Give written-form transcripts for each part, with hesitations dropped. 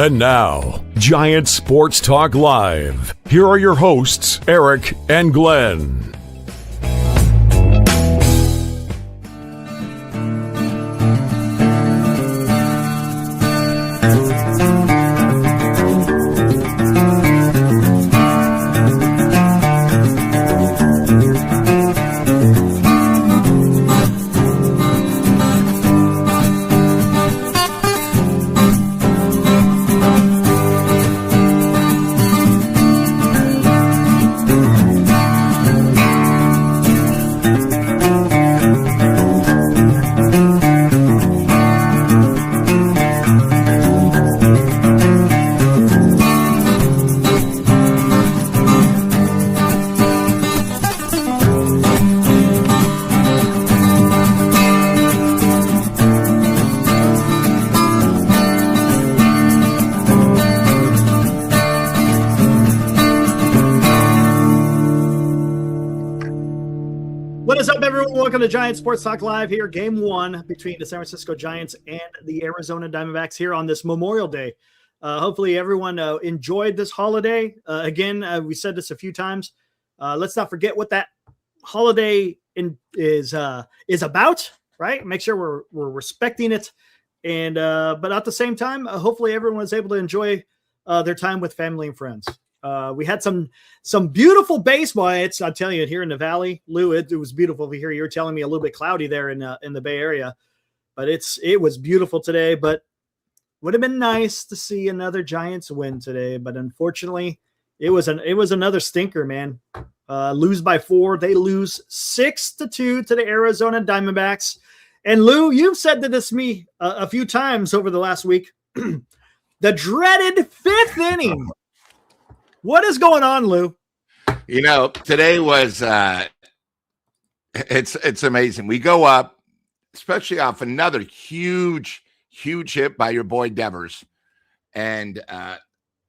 And now, Giant Sports Talk Live. Here are your hosts, Eric and Glenn. Welcome to Giant Sports Talk Live here. Game one between the San Francisco Giants and the Arizona Diamondbacks here on this Memorial Day. Hopefully everyone enjoyed this holiday. Again, we said this a few times. Let's not forget what that holiday is about, right? Make sure we're respecting it. And but at the same time, hopefully everyone was able to enjoy their time with family and friends. We had some beautiful baseball. I'll tell you, here in the Valley, Lou, it was beautiful over here. You were telling me a little bit cloudy there in the Bay Area, but it was beautiful today. But would have been nice to see another Giants win today. But unfortunately, it was another stinker, man. Lose by 4. They lose 6-2 to the Arizona Diamondbacks. And Lou, you've said this to me a few times over the last week. The dreaded 5th inning. What is going on, Lou? You know, today was it's amazing. We go up, especially off another huge hit by your boy Devers. And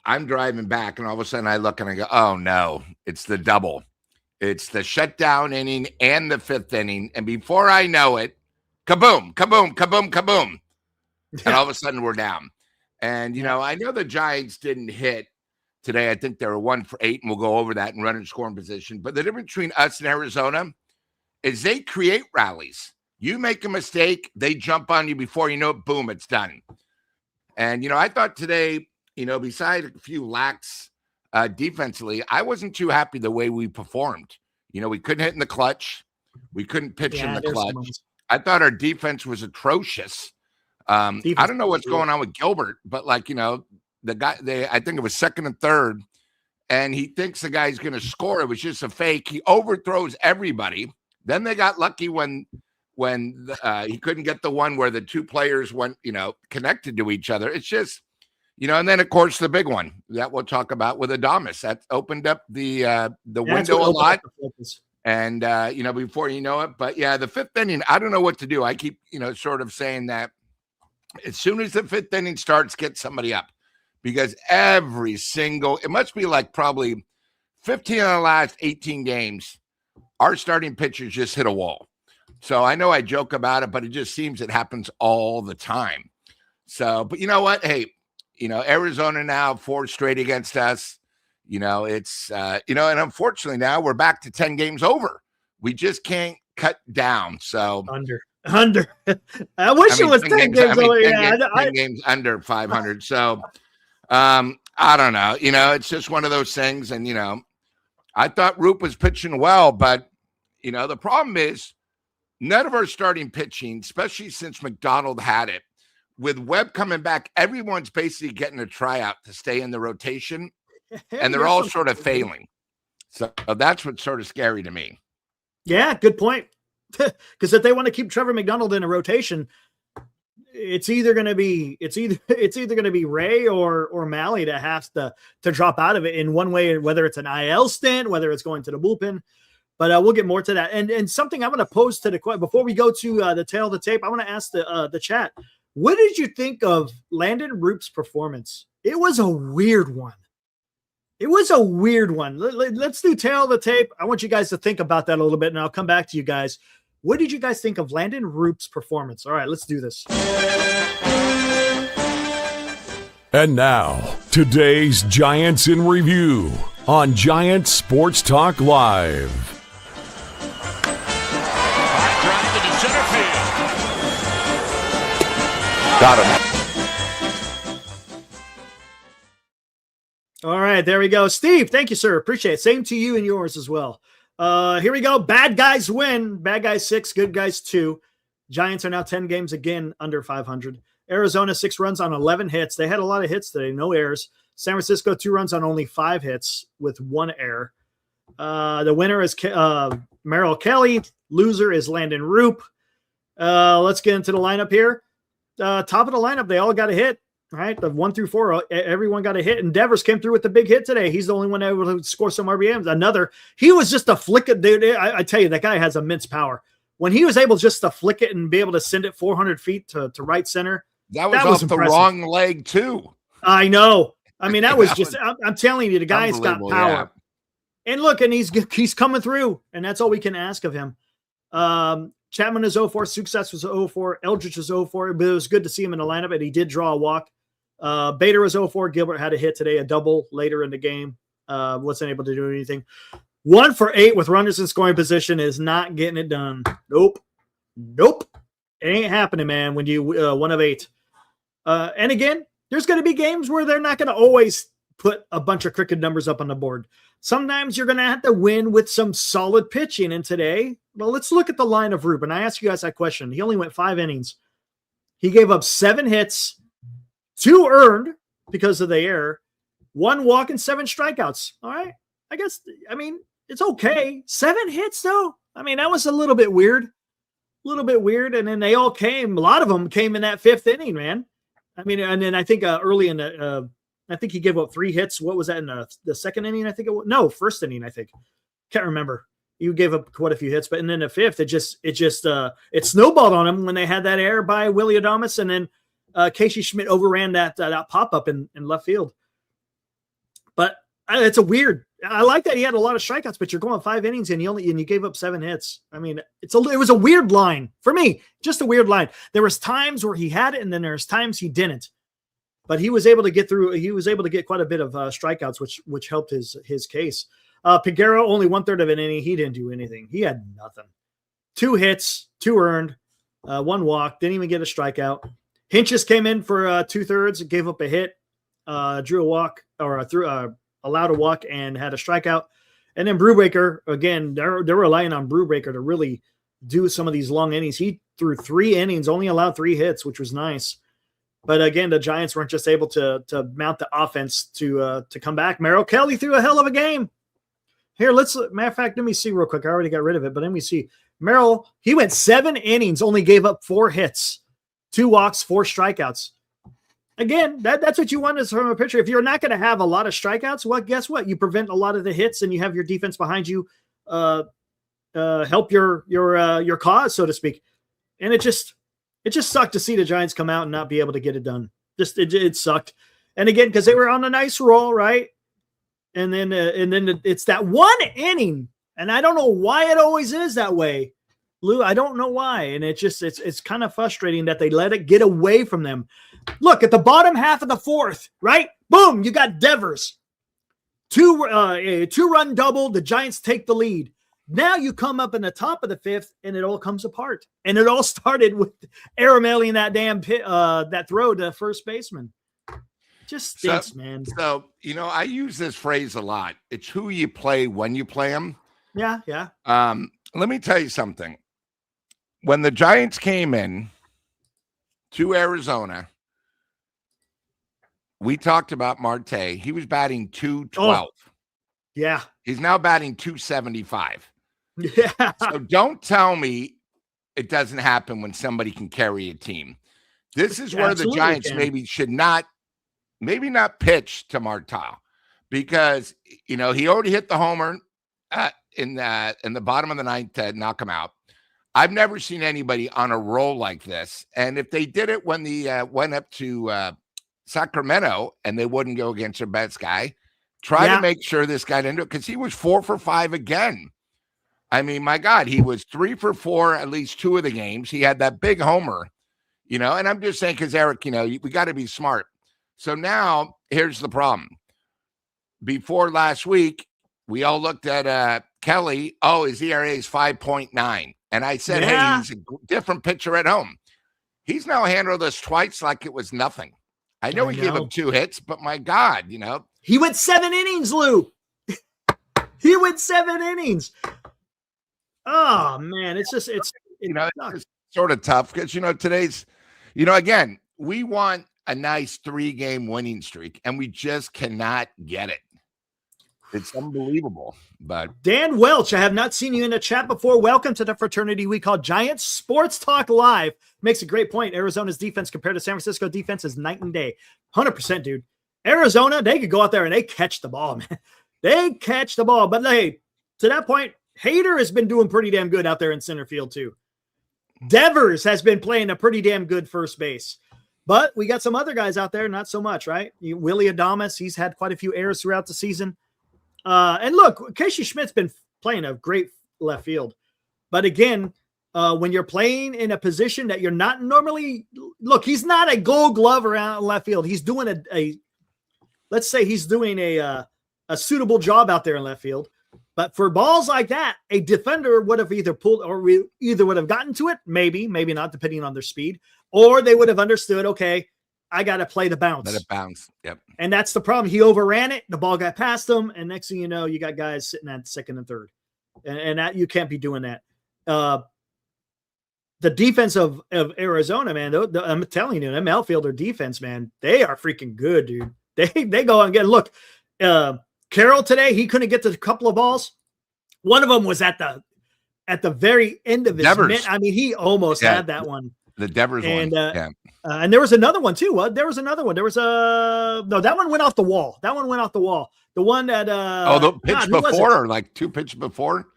I'm driving back, and all of a sudden I look and I go, oh no, it's the double. It's the shutdown inning and the 5th inning. And before I know it, kaboom, kaboom, kaboom, kaboom. And all of a sudden we're down. And, you know, I know the Giants didn't hit today. I think they were 1 for 8, and we'll go over that and run in scoring position. But the difference between us and Arizona is they create rallies. You make a mistake, they jump on you before you know it, boom, it's done. And, you know, I thought today, you know, besides a few lacks defensively, I wasn't too happy the way we performed. You know, we couldn't hit in the clutch. We couldn't pitch in the clutch. I thought our defense was atrocious. I don't know what's going on with Gilbert, but like, you know, the guy, I think it was 2nd and 3rd, and he thinks the guy's going to score. It was just a fake. He overthrows everybody. Then they got lucky when he couldn't get the one where the two players went, you know, connected to each other. It's just, you know, and then of course the big one that we'll talk about with Adames that opened up the window a lot. And you know, before you know it, but yeah, the 5th inning, I don't know what to do. I keep, you know, sort of saying that as soon as the 5th inning starts, get somebody up. Because it must be like probably 15 of the last 18 games, our starting pitchers just hit a wall. So I know I joke about it, but it just seems it happens all the time. So, but you know what? Hey, you know, Arizona now 4 straight against us. You know, it's, you know, and unfortunately now we're back to 10 games over. We just can't cut down. So under. I wish it was 10 games over. 10 games under 500. So, I don't know. You know, it's just one of those things. And, you know, I thought Roop was pitching well, but, you know, the problem is none of our starting pitching, especially since McDonald had it, with Webb coming back, everyone's basically getting a tryout to stay in the rotation, and they're all sort of failing. So that's what's sort of scary to me. Yeah, good point. Because if they want to keep Trevor McDonald in a rotation, it's either going to be Ray or Malley that has to drop out of it in one way, whether it's an IL stint, whether it's going to the bullpen. But we'll get more to that. And something I'm going to pose to the question before we go to the tail of the tape. I want to ask the chat. What did you think of Landon Roop's performance? It was a weird one. Let's do tail of the tape. I want you guys to think about that a little bit, and I'll come back to you guys. What did you guys think of Landon Roop's performance? All right, let's do this. And now, today's Giants in Review on Giant Sports Talk Live. High drive into center field. Got him. All right, there we go. Steve, thank you, sir. Appreciate it. Same to you and yours as well. Here we go. Bad guys win. Bad guys 6, good guys 2. Giants are now 10 games again under 500. Arizona 6 runs on 11 hits. They had a lot of hits today, no errors. San Francisco 2 runs on only 5 hits with 1 error. The winner is Merrill Kelly. Loser is Landon Roop. Let's get into the lineup here. Top of the lineup, they all got a hit. Right, the 1 through 4, everyone got a hit. And Devers came through with the big hit today. He's the only one able to score some RBMs. He was just a flick of dude. I tell you, that guy has immense power. When he was able just to flick it and be able to send it 400 feet to right center, that was off impressive. The wrong leg too. I know. I mean, that was just. I'm telling you, the guy's got power. Yeah. And look, and he's coming through, and that's all we can ask of him. Chapman is 0-4, Success was 0-4, Eldridge was 0-4, but it was good to see him in the lineup, and he did draw a walk. Bader was 0-4. Gilbert had a hit today, a double later in the game. Wasn't able to do anything. 1 for 8 with runners in scoring position is not getting it done. Nope. It ain't happening, man, when you 1 of 8. And again, there's going to be games where they're not going to always put a bunch of crooked numbers up on the board. Sometimes you're going to have to win with some solid pitching. And today, well, let's look at the line of Ruben. I asked you guys that question. He only went 5 innings. He gave up 7 hits, 2 earned because of the error, 1 walk, and 7 strikeouts. All right. I mean, it's okay. 7 hits, though. I mean, that was a little bit weird. And then they all came. A lot of them came in that 5th inning, man. I mean, and then I think early in the, I think he gave up 3 hits. What was that in the 2nd inning? I think it was. No, 1st inning, I think. Can't remember. You gave up quite a few hits, but and then the 5th, it snowballed on him when they had that error by Willy Adames, and then Casey Schmitt overran that pop-up in left field. But it's a weird. I like that he had a lot of strikeouts, but you're going 5 innings and you gave up 7 hits. I mean, it was a weird line for me, just a weird line. There was times where he had it, and then there's times he didn't. But he was able to get through. He was able to get quite a bit of strikeouts, which helped his case. Piguero only 1/3 of an inning. He didn't do anything. He had nothing. 2 hits, 2 earned, 1 walk. Didn't even get a strikeout. Hinches came in for 2/3, gave up a hit, drew a walk or allowed a walk and had a strikeout. And then Brubaker, again, they're relying on Brubaker to really do some of these long innings. He threw 3 innings, only allowed 3 hits, which was nice. But again, the Giants weren't just able to mount the offense to come back. Merrill Kelly threw a hell of a game. Here, matter of fact, let me see real quick. I already got rid of it, but let me see. Merrill, he went 7 innings, only gave up 4 hits, 2 walks, 4 strikeouts. Again, that's what you want is from a pitcher. If you're not going to have a lot of strikeouts, well, guess what? You prevent a lot of the hits, and you have your defense behind you help your cause, so to speak. And it just sucked to see the Giants come out and not be able to get it done. It sucked. And again, because they were on a nice roll, right? And then it's that 1 inning, and I don't know why it always is that way, Lou. I don't know why, and it's kind of frustrating that they let it get away from them. Look at the bottom half of the 4th, right? Boom, you got Devers, 2-run double. The Giants take the lead. Now you come up in the top of the 5th, and it all comes apart. And it all started with Aramailing that damn that throw to first baseman. Just stinks, man. So, I use this phrase a lot. It's who you play when you play them. Yeah. Let me tell you something. When the Giants came in to Arizona, we talked about Marte. He was batting .212. Oh, yeah. He's now batting .275. Yeah. So don't tell me it doesn't happen when somebody can carry a team. This is where the Giants maybe not pitch to Martel, because he already hit the homer in the bottom of the 9th to knock him out. I've never seen anybody on a roll like this. And if they did it when they went up to Sacramento and they wouldn't go against their best guy, try to make sure this guy didn't do it, because he was 4 for 5 again. I mean, my God, he was 3 for 4 at least 2 of the games. He had that big homer, and I'm just saying, because Eric, we got to be smart. So now here's the problem. Before last week, we all looked at Kelly. Oh, his ERA is 5.9. And I said, hey, he's a different pitcher at home. He's now handled us twice like it was nothing. I know he gave up 2 hits, but my God, He went 7 innings, Lou. He went 7 innings. Oh, man. It's sort of tough because, today's, again, we want a nice 3-game winning streak, and we just cannot get it. It's unbelievable. But Dan Welch, I have not seen you in the chat before. Welcome to the fraternity we call Giants Sports Talk Live. Makes a great point. Arizona's defense compared to San Francisco defense is night and day. 100%, dude. Arizona, they could go out there and they catch the ball, man. They catch the ball. But hey, to that point, Hader has been doing pretty damn good out there in center field too. Devers has been playing a pretty damn good first base. But we got some other guys out there, not so much, right? Willy Adames, he's had quite a few errors throughout the season. And look, Casey Schmitt's been playing a great left field. But again, when you're playing in a position that you're not normally – look, he's not a gold glove around left field. He's doing let's say he's doing a suitable job out there in left field. But for balls like that, a defender would have either pulled or either would have gotten to it, maybe not, depending on their speed, or they would have understood, okay, I got to play the bounce. Let it bounce. Yep. And that's the problem. He overran it. The ball got past him. And next thing you know, you got guys sitting at second and third. And that you can't be doing that. The defense of Arizona, man, I'm telling you, them outfielder defense, man, they are freaking good, dude. They go and get, look, Carroll today, he couldn't get to a couple of balls. One of them was at the very end of his mitt. I mean, he almost had that one. The Devers one. And there was another one too. There was another one. There was that one went off the wall. That one went off the wall. The one that the pitch before, or like 2 pitches before.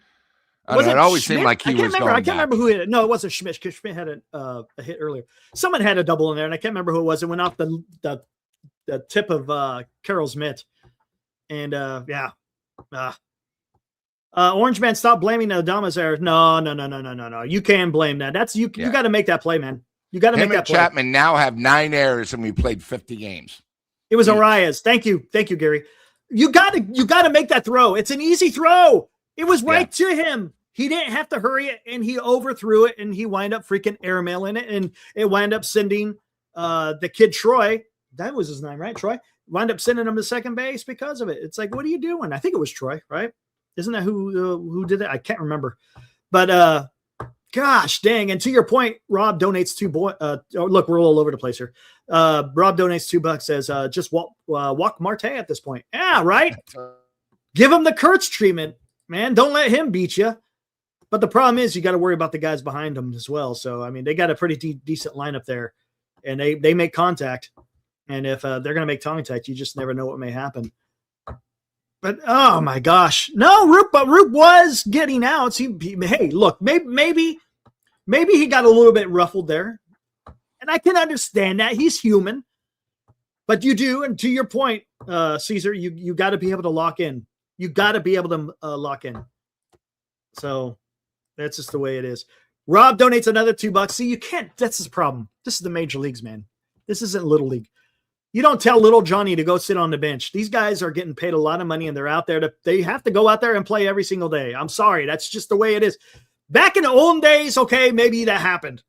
It always seemed like he was going I can't remember who hit it. No, it wasn't Schmitt. Schmitt had a hit earlier. Someone had a double in there, and I can't remember who it was. It went off the tip of Carroll's mitt. And Orange Man, stop blaming the Adames error. No. You can't blame that. That's you got to make that play, man. You got to make that play. Chapman now have 9 errors, and we played 50 games. It was Arias. Thank you, Gary. You got to make that throw. It's an easy throw. It was right to him. He didn't have to hurry it, and he overthrew it, and he wound up freaking airmailing it, and it wound up sending the kid Troy. That was his name, right? Troy wound up sending him to second base because of it. It's like, what are you doing? I think it was Troy, right? Isn't that who did that? I can't remember. But gosh dang. And to your point, Rob donates look, we're all over the place here. Rob donates $2, says just walk Marte at this point. Yeah, right. Give him the Kurtz treatment, man. Don't let him beat you. But the problem is you got to worry about the guys behind them as well. So, I mean, they got a pretty decent lineup there, and they make contact. And if they're going to make contact, you just never know what may happen. But oh my gosh, no, Roop was getting out. Hey, look, maybe he got a little bit ruffled there, and I can understand that. He's human, but you do, and to your point, Caesar, you got to be able to lock in. You got to be able to lock in. So that's just the way it is. Rob donates another $2. See, you can't. That's his problem. This is the major leagues, man. This isn't little league. You don't tell little Johnny to go sit on the bench. These guys are getting paid a lot of money, and they're out there they have to go out there and play every single day. I'm sorry. That's just the way it is. Back in the old days, okay, maybe that happened.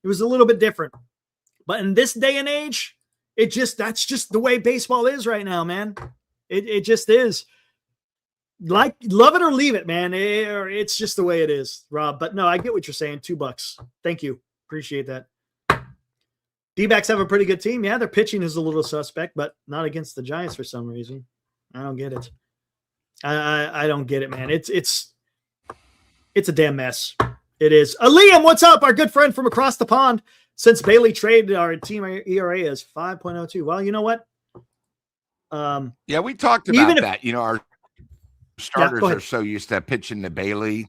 It was a little bit different. But in this day and age, that's just the way baseball is right now, man. It just is. Like, love it or leave it, man. It's just the way it is, Rob. But no, I get what you're saying. $2. Thank you. Appreciate that. D-backs have a pretty good team. Yeah, their pitching is a little suspect, but not against the Giants for some reason. I don't get it. I don't get it, man. It's a damn mess. It is. Liam, what's up? Our good friend from across the pond. Since Bailey traded, our team ERA is 5.02. Well, you know what? We talked about that. Our starters are so used to pitching to Bailey.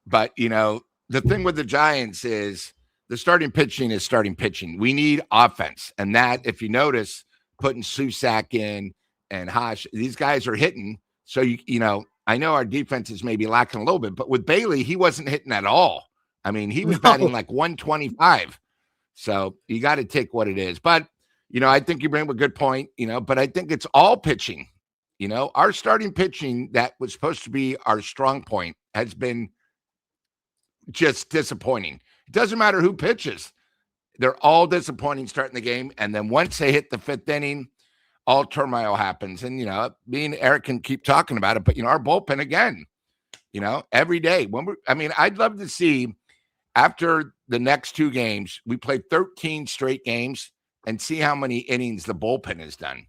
But, the thing with the Giants is the starting pitching is starting pitching. We need offense. And that, if you notice, putting Susak in and Hash, these guys are hitting. So, I know our defense is maybe lacking a little bit, but with Bailey, he wasn't hitting at all. I mean, he was batting like 125. So you got to take what it is. But, I think you bring up a good point, but I think it's all pitching. Our starting pitching that was supposed to be our strong point has been just disappointing. It doesn't matter who pitches. They're all disappointing starting the game. And then once they hit the fifth inning, all turmoil happens. And, me and Eric can keep talking about it, but, our bullpen again, every day. I'd love to see after the next two games, we played 13 straight games and see how many innings the bullpen has done.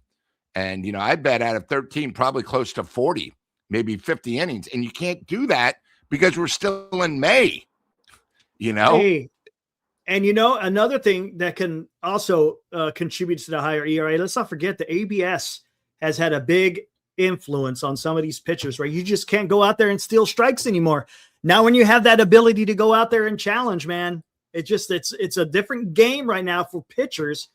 And, I bet out of 13, probably close to 40, maybe 50 innings. And you can't do that because we're still in May, Hey, and, another thing that can also contribute to the higher ERA, let's not forget the ABS has had a big influence on some of these pitchers, right? You just can't go out there and steal strikes anymore. Now, when you have that ability to go out there and challenge, man, it's a different game right now for pitchers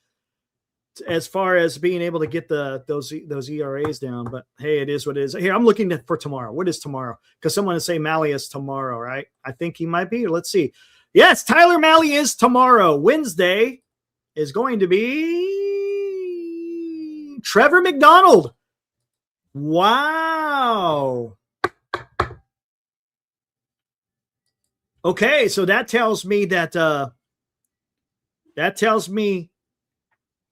as far as being able to get those ERAs down. But hey, it is what it is. Here, I'm looking for tomorrow. What is tomorrow? Because someone is saying Malley is tomorrow, right? I think he might be. Let's see. Yes, Tyler Malley is tomorrow. Wednesday is going to be Trevor McDonald. Wow. Okay, so that tells me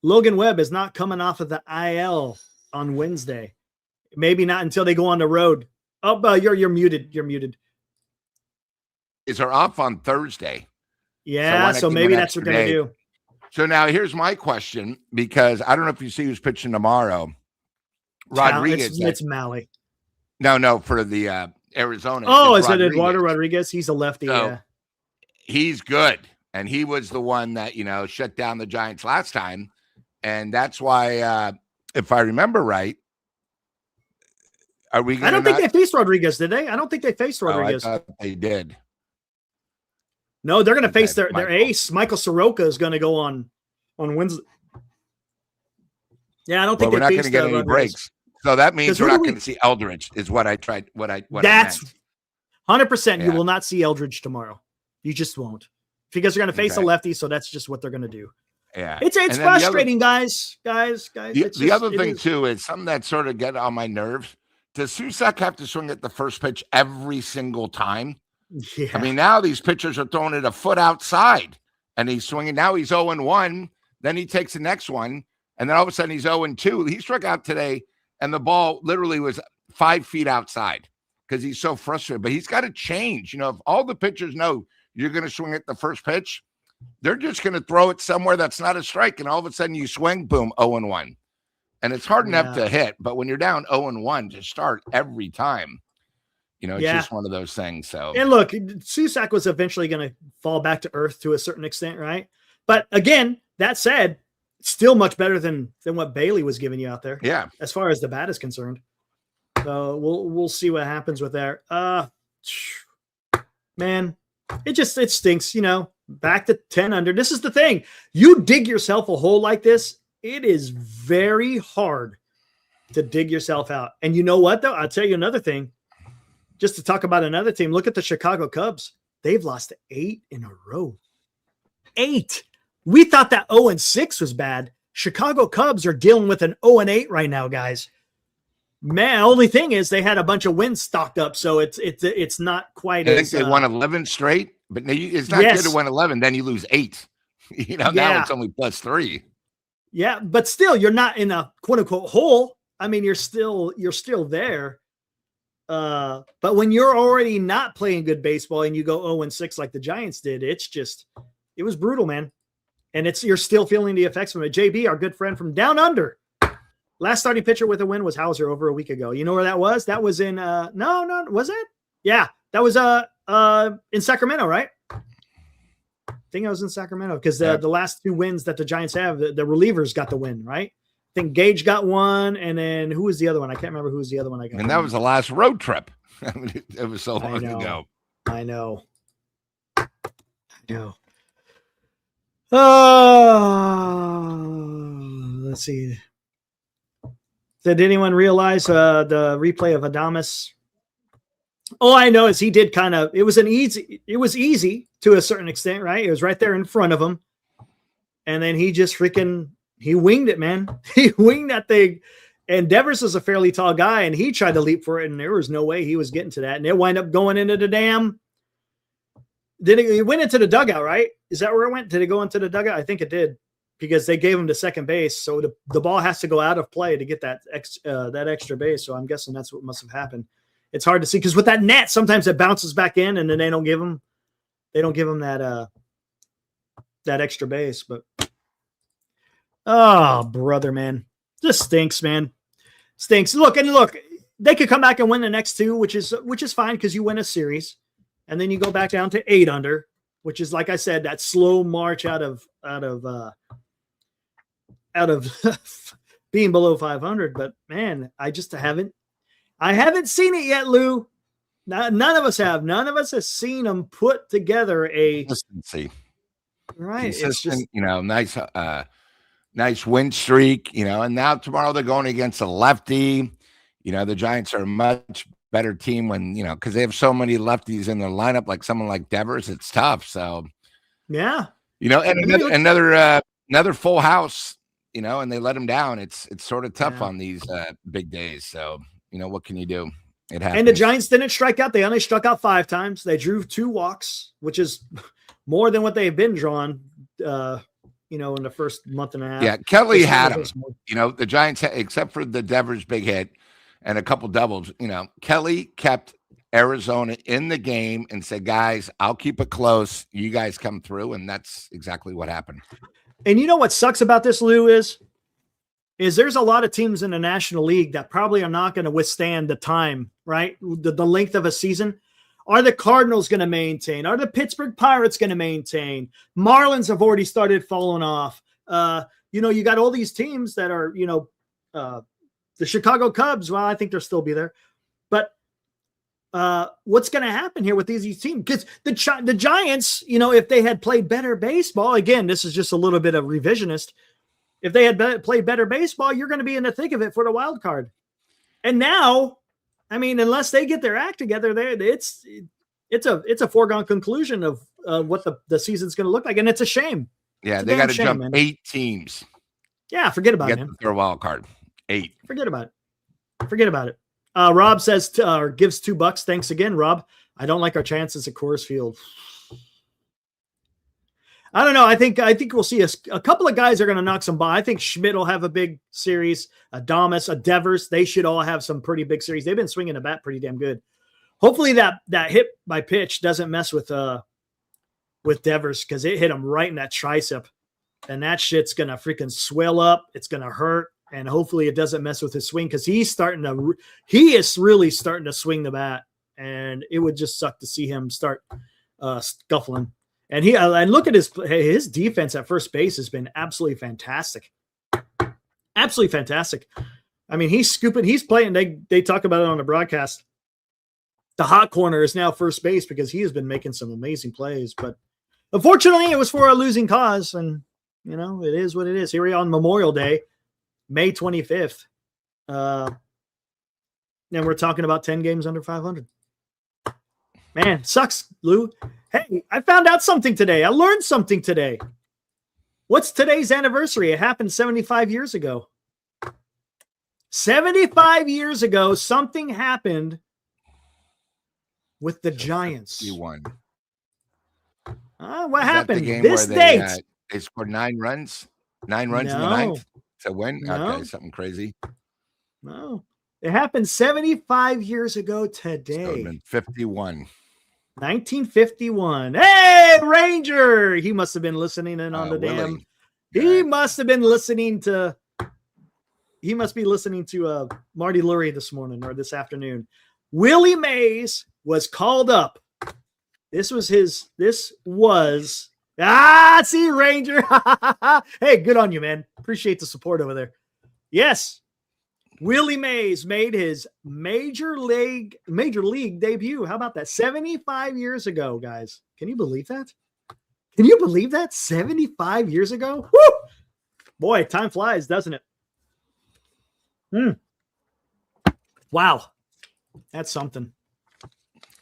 Logan Webb is not coming off of the IL on Wednesday. Maybe not until they go on the road. Oh, you're muted. You're muted. Is are off on Thursday. Yeah, so maybe that's what they're going to do. So now here's my question, because I don't know if you see who's pitching tomorrow. Rodriguez. It's Malley. No, for the Arizona. Oh, is it Eduardo Rodriguez? He's a lefty. So, yeah. He's good. And he was the one that, shut down the Giants last time. And that's why, if I remember right, are we going to I don't think they faced Rodriguez, did they? I don't think they faced Rodriguez. I thought they did. No, they're going to face their ace. Michael Soroka is going to go on Wednesday. Yeah, I don't think we're not going to get any breaks. So that means we're not going to see Eldridge is what I tried. That's 100%. You will not see Eldridge tomorrow. You just won't, because they're going to face a lefty. So that's just what they're going to do. Yeah. It's frustrating, guys. The other thing too is something that sort of get on my nerves. Does Susak have to swing at the first pitch every single time? Yeah. I mean, now these pitchers are throwing it a foot outside and he's swinging. Now he's 0-1. Then he takes the next one. And then all of a sudden he's 0-2. He struck out today and the ball literally was 5 feet outside because he's so frustrated. But he's got to change. If all the pitchers know you're going to swing at the first pitch, they're just going to throw it somewhere that's not a strike. And all of a sudden you swing, boom, 0-1. And it's hard enough to hit. But when you're down 0-1 to start every time, it's just one of those things. So, and look, Susak was eventually going to fall back to earth to a certain extent, right? But again, that said, still much better than what Bailey was giving you out there. Yeah, as far as the bat is concerned. So we'll see what happens with that. Man, it stinks. Back to 10 under. This is the thing. You dig yourself a hole like this, it is very hard to dig yourself out. And you know what, though? I'll tell you another thing. Just to talk about another team, look at the Chicago Cubs. They've lost 8 in a row. 8. We thought that 0-6 was bad. Chicago Cubs are dealing with an 0-8 right now, guys. Man, only thing is they had a bunch of wins stocked up, so it's not quite. I think they won 11 straight, but it's not good to win 11. Then you lose 8. Now it's only +3. Yeah, but still, you're not in a quote unquote hole. I mean, you're still there. But when you're already not playing good baseball and you go 0-6 like the Giants did, it was brutal, man. And you're still feeling the effects from it. JB, our good friend from down under, last starting pitcher with a win was Hauser over a week ago. You know where that was? That was in no, was it? Yeah, that was in Sacramento, right? I think I was in Sacramento because the last 2 wins that the Giants have, the relievers got the win, right? I think Gage got one, and then who was the other one? I can't remember who was the other one I got. And that was the last road trip. It was so long ago. I know. Oh, let's see. Did anyone realize the replay of Adames? All I know is he did it was easy to a certain extent, right? It was right there in front of him. And then he just freaking He winged it, man. He winged that thing. And Devers is a fairly tall guy, and he tried to leap for it, and there was no way he was getting to that. And it wound up going into the damn. It went into the dugout, right? Is that where it went? Did it go into the dugout? I think it did, because they gave him to second base. So the ball has to go out of play to get that extra base. So I'm guessing that's what must have happened. It's hard to see because with that net, sometimes it bounces back in, and then they don't give him that extra base. But oh, brother, man, this stinks, man. Stinks. Look, they could come back and win the next two, which is fine because you win a series, and then you go back down to 8 under, which is, like I said, that slow march out of being below 500. But man, I haven't seen it yet, Lou. None of us have. None of us have seen them put together a consistency. Right, Consistent, it's just nice win streak, and now tomorrow they're going against a lefty. The Giants are a much better team when, because they have so many lefties in their lineup, like someone like Devers, it's tough. So, yeah, and another full house, and they let him down. It's sort of tough on these big days. So, what can you do? It happens. And the Giants didn't strike out. They only struck out 5 times. They drew 2 walks, which is more than what they've been drawn, in the first month and a half. Yeah, Kelly had him. The Giants, except for the Devers big hit and a couple doubles, Kelly kept Arizona in the game and said, guys, I'll keep it close. You guys come through. And that's exactly what happened. And you know what sucks about this, Lou, is there's a lot of teams in the National League that probably are not going to withstand the time, right? The length of a season. Are the Cardinals going to maintain? Are the Pittsburgh Pirates going to maintain? Marlins have already started falling off. You got all these teams that are, the Chicago Cubs. Well, I think they'll still be there. But what's going to happen here with these teams? Because the Giants, if they had played better baseball, again, this is just a little bit of revisionist. If they had played better baseball, you're going to be in the thick of it for the wild card. And now, I mean, unless they get their act together, it's a foregone conclusion of what the season's going to look like, and it's a shame. Yeah, they got to jump 8 teams. Yeah, forget about it, man. Their wild card 8. Forget about it. Rob says gives $2. Thanks again, Rob. I don't like our chances at Coors Field. I don't know. I think we'll see a couple of guys are going to knock some by. I think Schmitt will have a big series. Adames, Devers, they should all have some pretty big series. They've been swinging the bat pretty damn good. Hopefully that hit by pitch doesn't mess with Devers, because it hit him right in that tricep, and that shit's going to freaking swell up. It's going to hurt, and hopefully it doesn't mess with his swing, because he is really starting to swing the bat, and it would just suck to see him start scuffling. And look at his defense at first base has been absolutely fantastic. Absolutely fantastic. I mean, he's scooping, he's playing. They talk about it on the broadcast. The hot corner is now first base because he has been making some amazing plays. But unfortunately, it was for a losing cause. And, it is what it is. Here we are on Memorial Day, May 25th. And we're talking about 10 games under 500. Man, sucks, Lou. Hey, I found out something today. I learned something today. What's today's anniversary? It happened 75 years ago. 75 years ago, something happened with the Giants. You won. What happened? This date. They scored 9 runs. 9 runs in the 9th to win? No. Okay, something crazy. No. It happened 75 years ago today. So it been 51. 1951. Hey, Ranger! He must have been listening in on the Willy. damn. He must have been listening to. He must be listening to Marty Lurie this morning or this afternoon. Willie Mays was called up. See, Ranger. Hey, good on you, man. Appreciate the support over there. Yes. Willie Mays made his major league debut. How about that? 75 years ago, guys. Can you believe that? 75 years ago? Woo! Boy, time flies, doesn't it? Wow. That's something.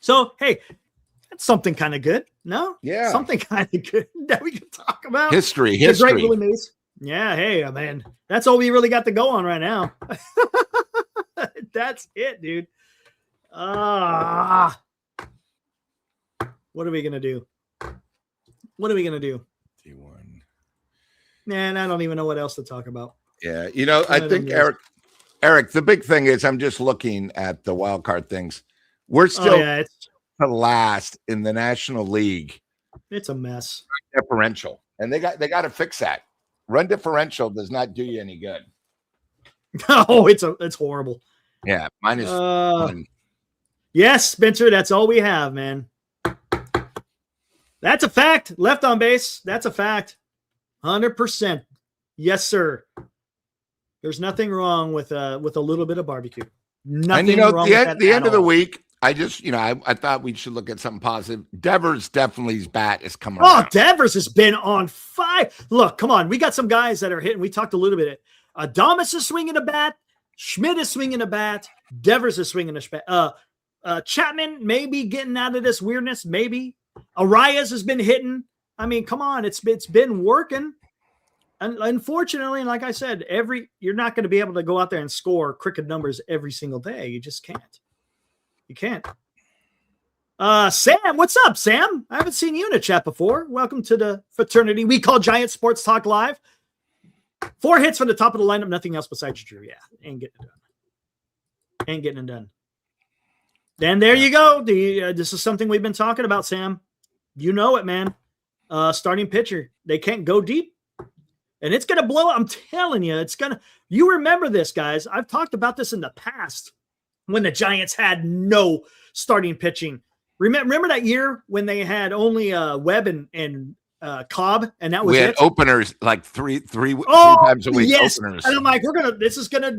So, hey, that's something kind of good. No? Yeah. Something kind of good that we can talk about. History. The great Willie Mays. Yeah, hey, man, that's all we really got to go on right now. That's it, dude. What are we gonna do? What are we gonna do? T1. Man, I don't even know what else to talk about. Yeah, I think Eric, the big thing is I'm just looking at the wild card things. We're still it's last in the National League. It's a mess. Differential, and they got to fix that. Run differential does not do you any good. No, it's horrible. Yeah, -1. Yes, Spencer, that's all we have, man. That's a fact. Left on base, that's a fact. 100%. Yes, sir. There's nothing wrong with a little bit of barbecue. Nothing wrong with that. The end of the week, I just, I thought we should look at something positive. Devers his bat is coming around. Devers has been on fire. Look, come on. We got some guys that are hitting. We talked a little bit. Adames is swinging a bat. Schmitt is swinging a bat. Devers is swinging a bat. Chapman may be getting out of this weirdness. Maybe. Arias has been hitting. I mean, come on. It's been working. And unfortunately, like I said, you're not going to be able to go out there and score cricket numbers every single day. You just can't. You can't. Sam, what's up, Sam? I haven't seen you in a chat before. Welcome to the fraternity we call Giant Sports Talk Live. 4 hits from the top of the lineup, nothing else besides Drew. Yeah, ain't getting it done. Then there you go. This is something we've been talking about, Sam. You know it, man. Starting pitcher. They can't go deep. And it's going to blow up. I'm telling you, you remember this, guys. I've talked about this in the past when the Giants had no starting pitching. Remember that year when they had only Webb and Cobb, and that was we had it? Openers like three times a week. Yes. Openers. And I'm like, this is gonna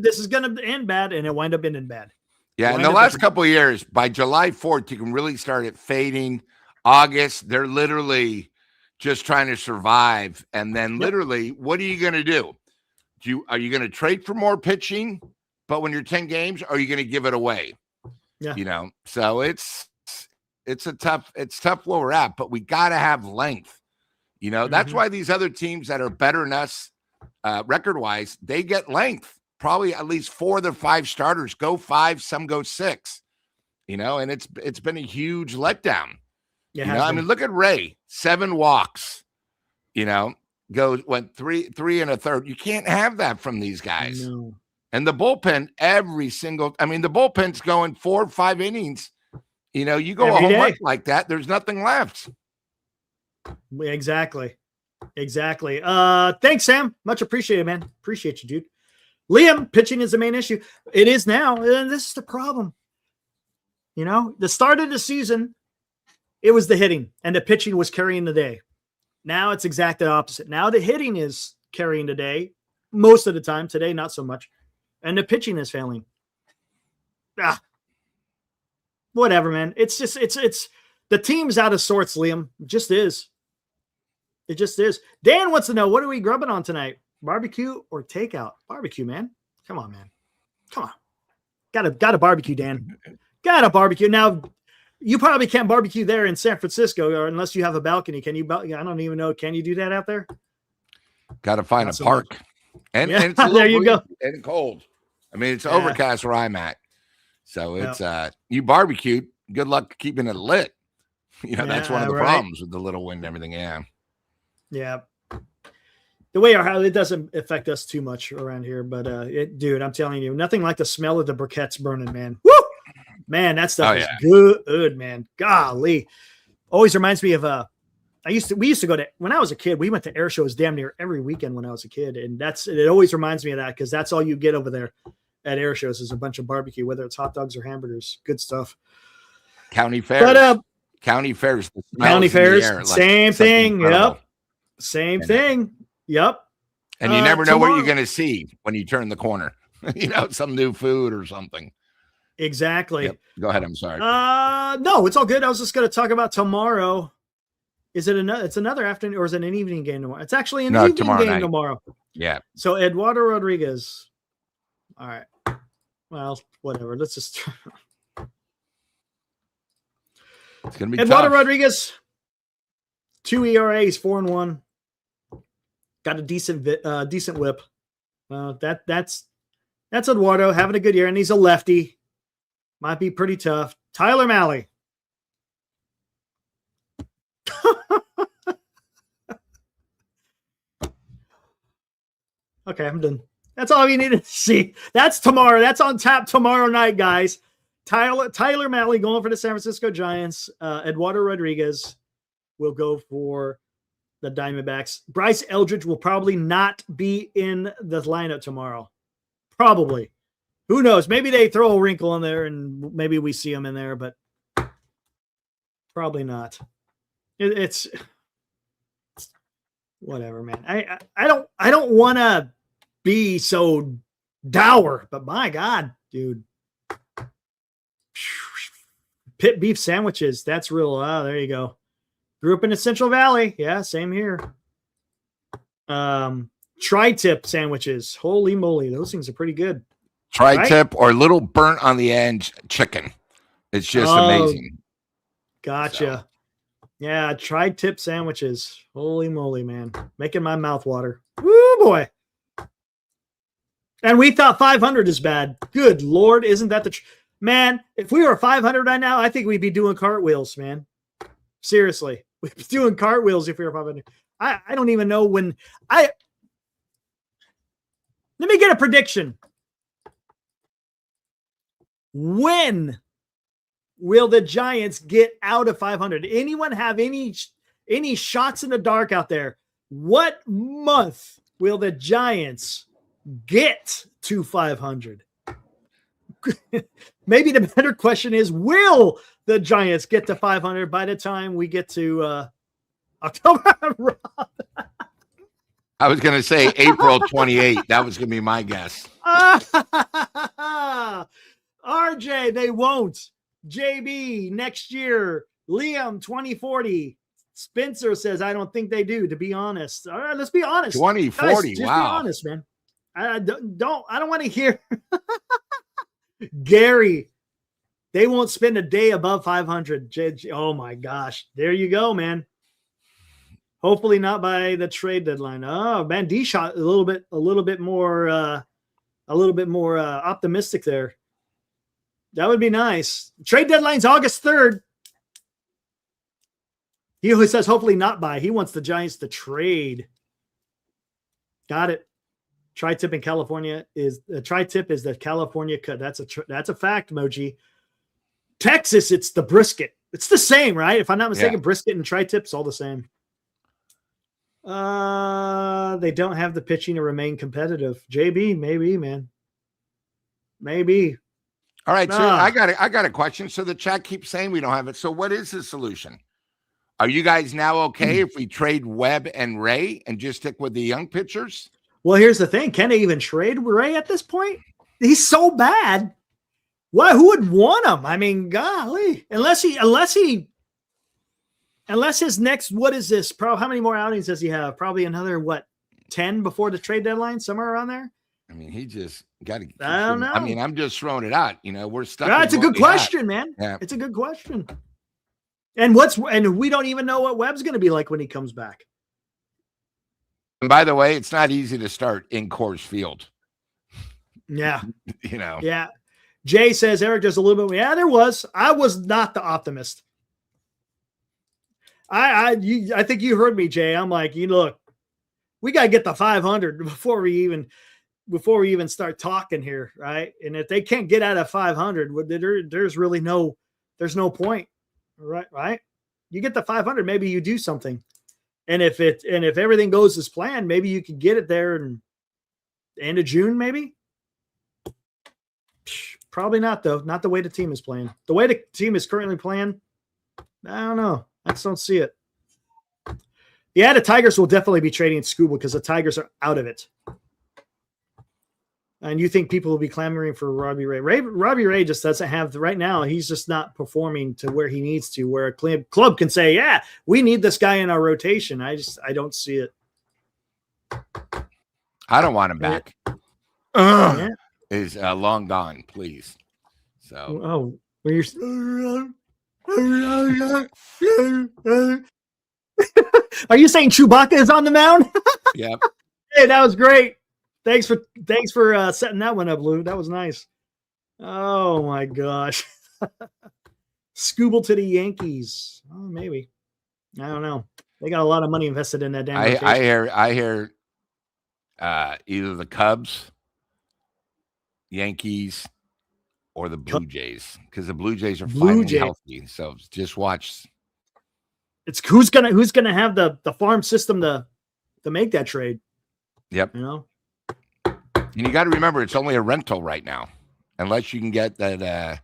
end bad, and it wound up ending bad. Yeah, in the last couple of years, by July 4th, you can really start it fading. August, they're literally just trying to survive. And then literally, what are you going to do? Are you going to trade for more pitching? But when you're 10 games, are you going to give it away? Yeah. So it's tough where we're at, but we got to have length. That's why these other teams that are better than us record-wise, they get length. Probably at least 4 of their 5 starters go 5, some go 6. And it's been a huge letdown. Yeah, I mean, look at Ray, 7 walks. Went 3 and a third. You can't have that from these guys. No. And the bullpen, the bullpen's going 4 or 5 innings. You go every a whole month like that, there's nothing left. Exactly. Thanks, Sam. Much appreciated, man. Appreciate you, dude. Liam, pitching is the main issue. It is now, and this is the problem. The start of the season, it was the hitting, and the pitching was carrying the day. Now it's exactly the opposite. Now the hitting is carrying the day most of the time. Today, not so much. And the pitching is failing. Whatever, man. It's the team's out of sorts, Liam. It just is. Dan wants to know, what are we grubbing on tonight? Barbecue or takeout? Barbecue, man. Come on, man. Come on. Got a barbecue, Dan. Got a barbecue. Now, you probably can't barbecue there in San Francisco, or unless you have a balcony. Can you? I don't even know. Can you do that out there? Got to find a park. And it's there you go. And cold. I mean, it's overcast where I'm at. So it's you barbecue. Good luck keeping it lit. That's one of the problems with the little wind and everything. Yeah. Yeah. The way it doesn't affect us too much around here, but dude, I'm telling you, nothing like the smell of the briquettes burning, man. Woo! Man, that stuff is good, man. Golly. Always reminds me of we used to go to, when I was a kid, we went to air shows damn near every weekend when I was a kid. And it always reminds me of that, because that's all you get over there at air shows is a bunch of barbecue, whether it's hot dogs or hamburgers. Good stuff. County fairs. But county fairs. County fairs, same thing. Incredible. Yep. Same thing. Yep. And you never know what you're going to see when you turn the corner. Some new food or something. Exactly. Yep. Go ahead. I'm sorry. No, it's all good. I was just going to talk about tomorrow. Is it it's another afternoon, or is it an evening game tomorrow? It's actually an evening game night. tomorrow. Yeah. So Eduardo Rodriguez. All right. Well, whatever. Let's just. It's going to be Eduardo tough. Rodriguez. 2 ERAs, 4-1. Got a decent whip. That's Eduardo having a good year, and he's a lefty. Might be pretty tough. Tyler Mahle. Okay, I'm done. That's all you needed to see. That's tomorrow. That's on tap tomorrow night, guys. Tyler Mahle going for the San Francisco Giants. Eduardo Rodriguez will go for the Diamondbacks. Bryce Eldridge will probably not be in the lineup tomorrow. Probably. Who knows? Maybe they throw a wrinkle in there and maybe we see him in there, but probably not. It's whatever, man. I don't want to be so dour, but my God, dude. Pit beef sandwiches. That's real. Oh, there you go. Grew up in the Central Valley. Yeah, same here. Tri-tip sandwiches. Holy moly. Those things are pretty good. Tri-tip or little burnt on the end chicken. It's just amazing. Gotcha. So. Yeah, tri-tip sandwiches. Holy moly, man. Making my mouth water. Woo, boy. And we thought 500 is bad. Good Lord, isn't that the... Man, if we were 500 right now, I think we'd be doing cartwheels, man. Seriously. We'd be doing cartwheels if we were 500. I don't even know when... Let me get a prediction. When will the Giants get out of 500? Anyone have any shots in the dark out there? What month will the Giants get to 500? Maybe the better question is, will the Giants get to 500 by the time we get to October? I was going to say April 28th. That was going to be my guess. RJ, they won't. JB, next year. Liam, 2040. Spencer says, I don't think they do, to be honest. All right, let's be honest. 2040, guys, just wow. Be honest, man. I don't want to hear... Gary, they won't spend a day above 500. Oh my gosh. There you go, man. Hopefully not by the trade deadline. Oh man, D shot a little bit more optimistic there. That would be nice. Trade deadline's August 3rd. He always says hopefully not by. He wants the Giants to trade. Got it. Tri-tip in California is the tri-tip is the California cut. That's a fact, Moji. Texas, it's the brisket. It's the same, right? If I'm not mistaken, yeah. Brisket and tri-tip's all the same. They don't have the pitching to remain competitive. JB, maybe, man. Maybe. All right, so I got a question. So the chat keeps saying we don't have it. So what is the solution? Are you guys now okay if we trade Webb and Ray and just stick with the young pitchers? Well, here's the thing. Can they even trade Ray at this point? He's so bad. Why? Who would want him? I mean, golly. Unless his next, what is this? How many more outings does he have? Probably another, 10 before the trade deadline? Somewhere around there? I mean, he just got to. I don't know. I mean, I'm just throwing it out. We're stuck. Yeah, it's a good question, man. Yeah. It's a good question. And we don't even know what Webb's going to be like when he comes back. And by the way, it's not easy to start in Coors Field. Yeah. Yeah. Jay says, Eric, there's a little bit. Yeah, there was. I was not the optimist. I think you heard me, Jay. I'm like, look, we got to get the 500 before we even start talking here, right? And if they can't get out of 500, there's really no point, right? You get the 500, maybe you do something. And if everything goes as planned, maybe you could get it there in the end of June, maybe. Probably not, though. Not the way the team is playing. The way the team is currently playing, I don't know. I just don't see it. Yeah, the Tigers will definitely be trading Scuba because the Tigers are out of it. And you think people will be clamoring for Robbie Ray. Robbie Ray just doesn't have right now. He's just not performing to where he needs to, where a club can say, yeah, we need this guy in our rotation. I don't see it. I don't want him back. Yeah. Is long gone, please. So, are you saying Chewbacca is on the mound? Yep. Hey, that was great. Thanks for setting that one up, Lou. That was nice. Oh my gosh. Scooble to the Yankees. Oh, maybe. I don't know. They got a lot of money invested in that damn rotation. I hear either the Cubs, Yankees, or the Blue Jays, because the Blue Jays are finally healthy. So just watch. It's who's gonna have the farm system to make that trade. Yep. You know. And you got to remember, it's only a rental right now, unless you can get that.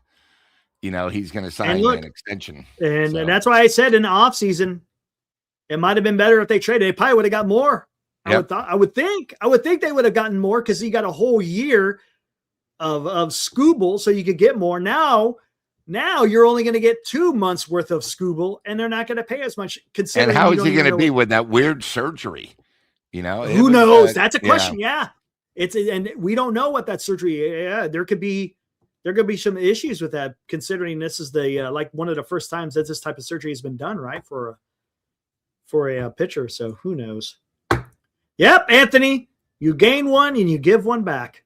He's going to sign an extension, and that's why I said in the offseason, it might have been better if they traded. They probably would have got more. Yep. I would think they would have gotten more because he got a whole year of Scooble, so you could get more. Now you're only going to get 2 months worth of Scooble, and they're not going to pay as much. And how is he going to be with that weird surgery? Who knows? That's a question. Yeah. And we don't know what that surgery. Yeah, there could be some issues with that, considering this is the like one of the first times that this type of surgery has been done, right, for a pitcher. So who knows? Yep, Anthony, you gain one and you give one back.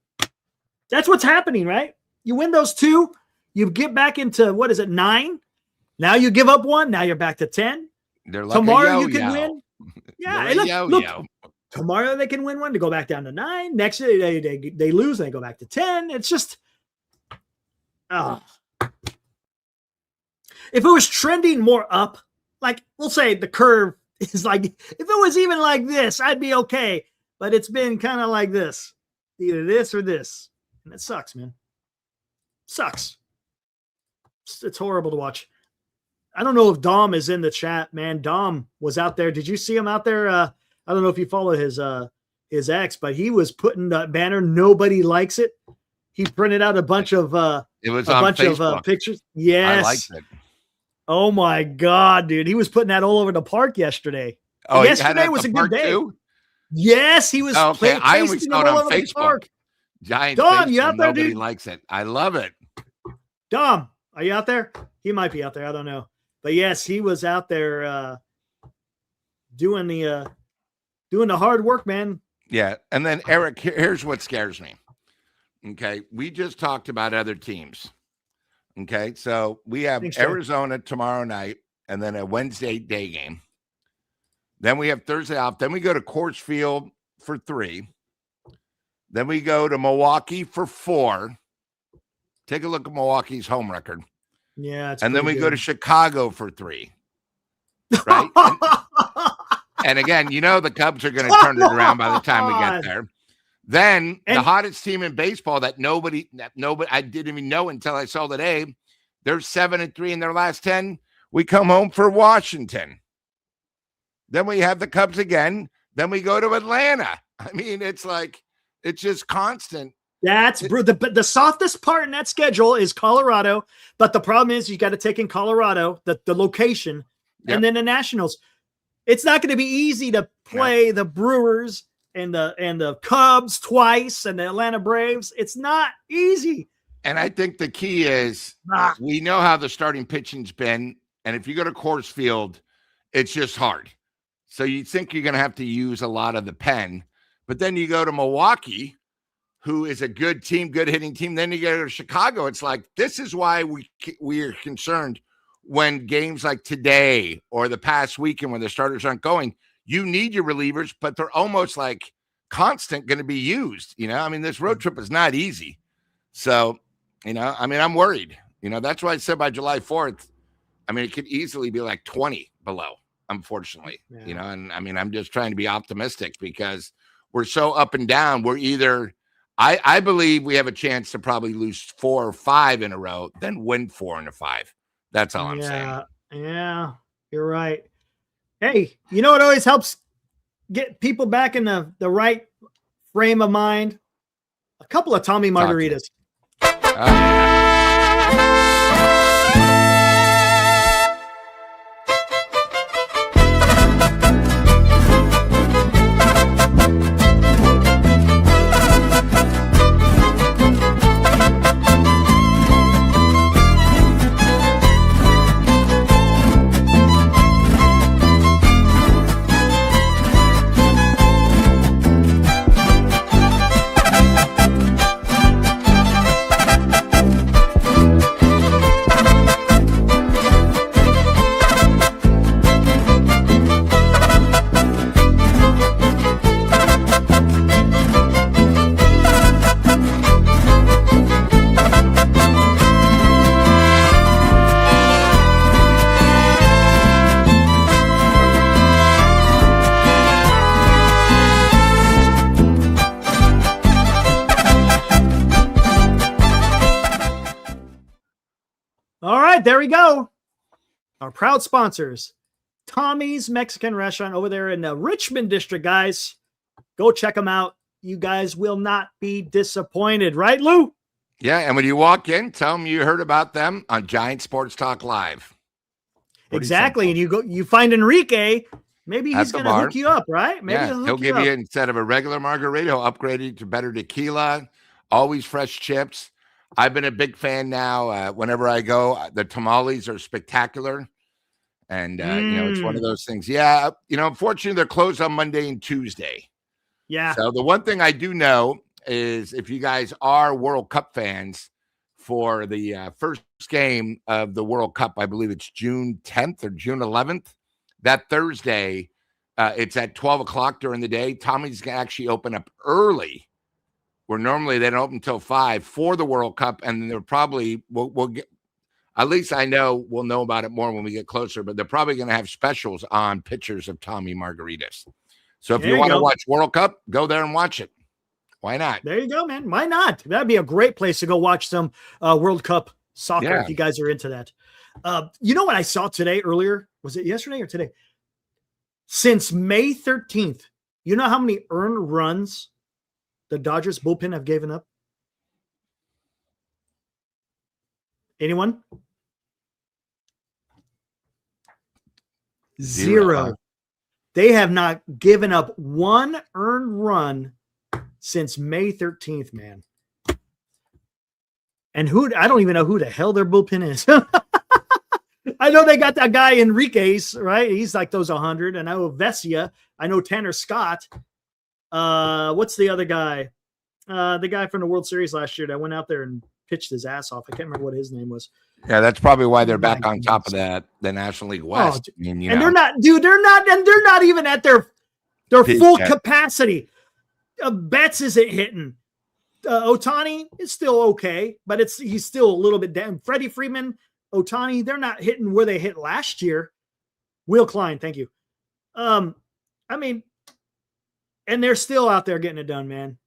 That's what's happening, right? You win those 2, you get back into 9. Now you give up 1. Now you're back to 10. They're like tomorrow you can win. Yeah, and look. Tomorrow they can win 1 to go back down to 9. Next day they lose and they go back to 10. It's just, if it was trending more up, like we'll say the curve is like, if it was even like this, I'd be okay. But it's been kind of like this, either this or this, and it sucks, man. Sucks. It's horrible to watch. I don't know if Dom is in the chat, man. Dom was out there. Did you see him out there? I don't know if you follow his ex, but he was putting that banner. Nobody likes it. He printed out a bunch of pictures. Yes, I liked it. Oh my God, dude! He was putting that all over the park yesterday. Oh, yesterday was a good day. Too? Yes, he was. Okay, I always saw it on Facebook. Giant Dom, Facebook, you out there, nobody dude? likes it. I love it. Dom, are you out there? He might be out there. I don't know. But yes, he was out there doing the hard work, man. Yeah. And then Eric, here's what scares me. Okay. We just talked about other teams. Okay. So we have Arizona tomorrow night and then a Wednesday day game. Then we have Thursday off. Then we go to Coors Field for 3. Then we go to Milwaukee for 4. Take a look at Milwaukee's home record. Yeah. And then we go to Chicago for 3. Right. And again, the Cubs are going to turn it around by the time we get there. Then the hottest team in baseball that nobody I didn't even know until I saw today, they're 7-3 in their last 10. We come home for Washington. Then we have the Cubs again. Then we go to Atlanta. I mean, it's just constant. That's the softest part in that schedule is Colorado. But the problem is you got to take in Colorado, the location, and then the Nationals. It's not going to be easy to play the Brewers and the Cubs twice and the Atlanta Braves. It's not easy. And I think the key is we know how the starting pitching's been. And if you go to Coors Field, it's just hard. So you think you're going to have to use a lot of the pen. But then you go to Milwaukee, who is a good team, good hitting team. Then you go to Chicago. It's like, this is why we are concerned when games like today or the past weekend when the starters aren't going. You need your relievers, but they're almost like constant going to be used. I mean, this road trip is not easy. So, I'm worried. That's why I said by July 4th, I mean, it could easily be like 20 below, unfortunately. And I mean, I'm just trying to be optimistic because we're so up and down. We're either I believe we have a chance to probably lose 4 or 5 in a row, then win 4 and 5. That's all I'm saying. Yeah, you're right. Hey, you know what always helps get people back in the right frame of mind? A couple of Tommy margaritas. right, there we go. Our proud sponsors, Tommy's Mexican Restaurant over there in the Richmond district, guys. Go check them out. You guys will not be disappointed, right, Lou? Yeah, and when you walk in, tell them you heard about them on Giant Sports Talk Live. Exactly, and you find Enrique. Maybe he's going to hook you up, right? Maybe he'll give you, instead of a regular margarita, he'll upgrade it to better tequila. Always fresh chips. I've been a big fan now. Whenever I go, the tamales are spectacular. And, it's one of those things. Yeah, unfortunately, they're closed on Monday and Tuesday. Yeah. So the one thing I do know is if you guys are World Cup fans, for the first game of the World Cup, I believe it's June 10th or June 11th, that Thursday, it's at 12 o'clock during the day. Tommy's going to actually open up early, where normally they don't open until 5 for the World Cup. And they're probably, we'll get, at least I know we'll know about it more when we get closer, but they're probably going to have specials on pictures of Tommy margaritas. So if you want to watch World Cup, go there and watch it. Why not? There you go, man. Why not? That'd be a great place to go watch some World Cup soccer if you guys are into that. You know what I saw today earlier? Was it yesterday or today? Since May 13th, you know how many earned runs the Dodgers bullpen have given up? Anyone? Zero. They have not given up one earned run since May 13th, man. And I don't even know who the hell their bullpen is. I know they got that guy Enriquez, right? He's like those 100. And I know Vesia. I know Tanner Scott. What's the other guy? The guy from the World Series last year that went out there and pitched his ass off. I can't remember what his name was. Yeah, that's probably why they're back on top of the National League West. They're not even at their full capacity. Betts isn't hitting. Ohtani is still okay, but he's still a little bit down. Freddie Freeman, Ohtani, they're not hitting where they hit last year. Will Klein, thank you. And they're still out there getting it done, man.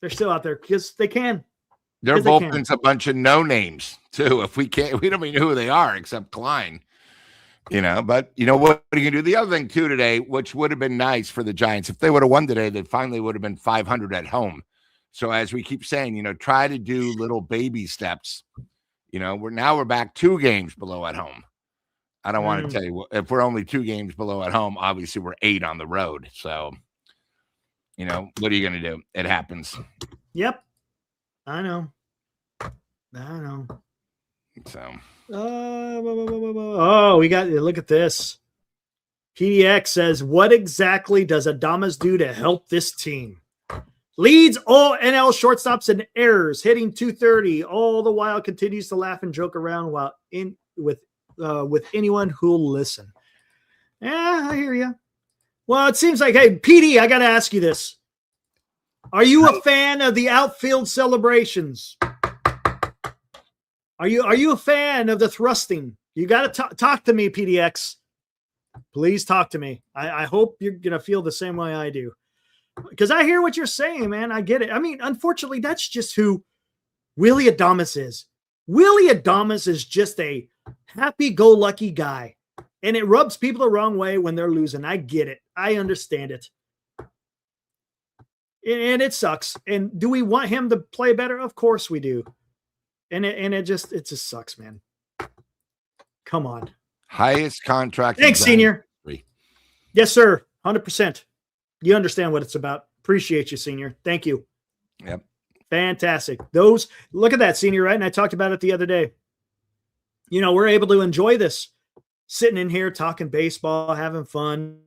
They're still out there because they can. Their bullpen's a bunch of no names too. If we don't even know who they are except Klein. But what are you gonna do? The other thing too today, which would have been nice for the Giants, if they would have won today, they finally would have been 500 at home. So as we keep saying, try to do little baby steps. We're back 2 games below at home. I don't want to tell you, if we're only 2 games below at home, obviously we're 8 on the road. So, what are you gonna do? It happens. Yep, I know. So. We got, look at this. PDX says, what exactly does Adames do to help this team? Leads all NL shortstops in errors, hitting .230. All the while continues to laugh and joke around with anyone who'll listen. Yeah, I hear you. Well, it seems like, hey, PD, I got to ask you this. Are you a fan of the outfield celebrations? Are you a fan of the thrusting? You got to talk to me, PDX. Please talk to me. I hope you're going to feel the same way I do. Because I hear what you're saying, man. I get it. Unfortunately, that's just who Willy Adames is. Willy Adames is just a happy-go-lucky guy. And it rubs people the wrong way when they're losing. I get it. I understand it. And it sucks. And do we want him to play better? Of course we do. And it just sucks, man. Come on. Highest contract. Thanks, Senior. Yes, sir. 100%. You understand what it's about. Appreciate you, Senior. Thank you. Yep. Fantastic. Look at that, Senior, right? And I talked about it the other day. We're able to enjoy this. Sitting in here, talking baseball, having fun.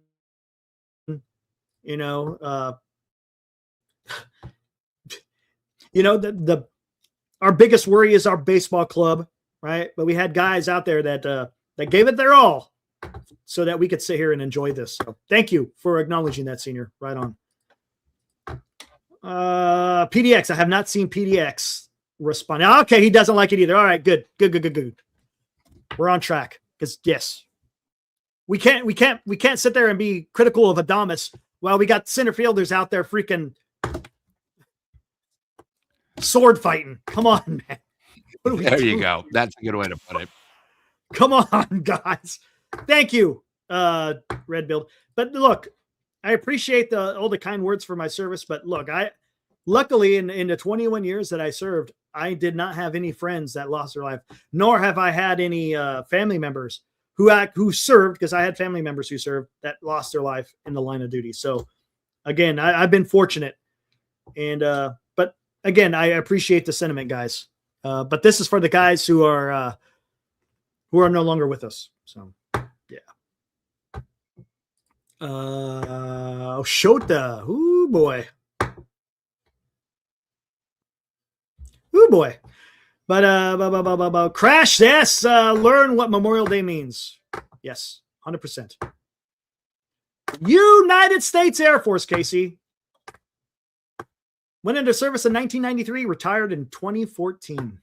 Our biggest worry is our baseball club, right? But we had guys out there that gave it their all so that we could sit here and enjoy this. So thank you for acknowledging that, Senior. Right on. PDX. I have not seen PDX respond. Okay, he doesn't like it either. All right, good. We're on track. Because yes, we can't sit there and be critical of Adames while we got center fielders out there freaking sword fighting. Come on, man. What are we There doing? you go. That's a good way to put it. Come on, guys. Thank you, Red Build. But look, I appreciate all the kind words for my service. But look, luckily in the 21 years that I served, I did not have any friends that lost their life, nor have I had any family members who served, because I had family members who served that lost their life in the line of duty. So again, I've been fortunate. And but again, I appreciate the sentiment, guys. But this is for the guys who are no longer with us. So yeah. Shota. Ooh boy. Ooh boy. But Crash, yes, learn what Memorial Day means. Yes, 100%. United States Air Force, Casey. Went into service in 1993, retired in 2014.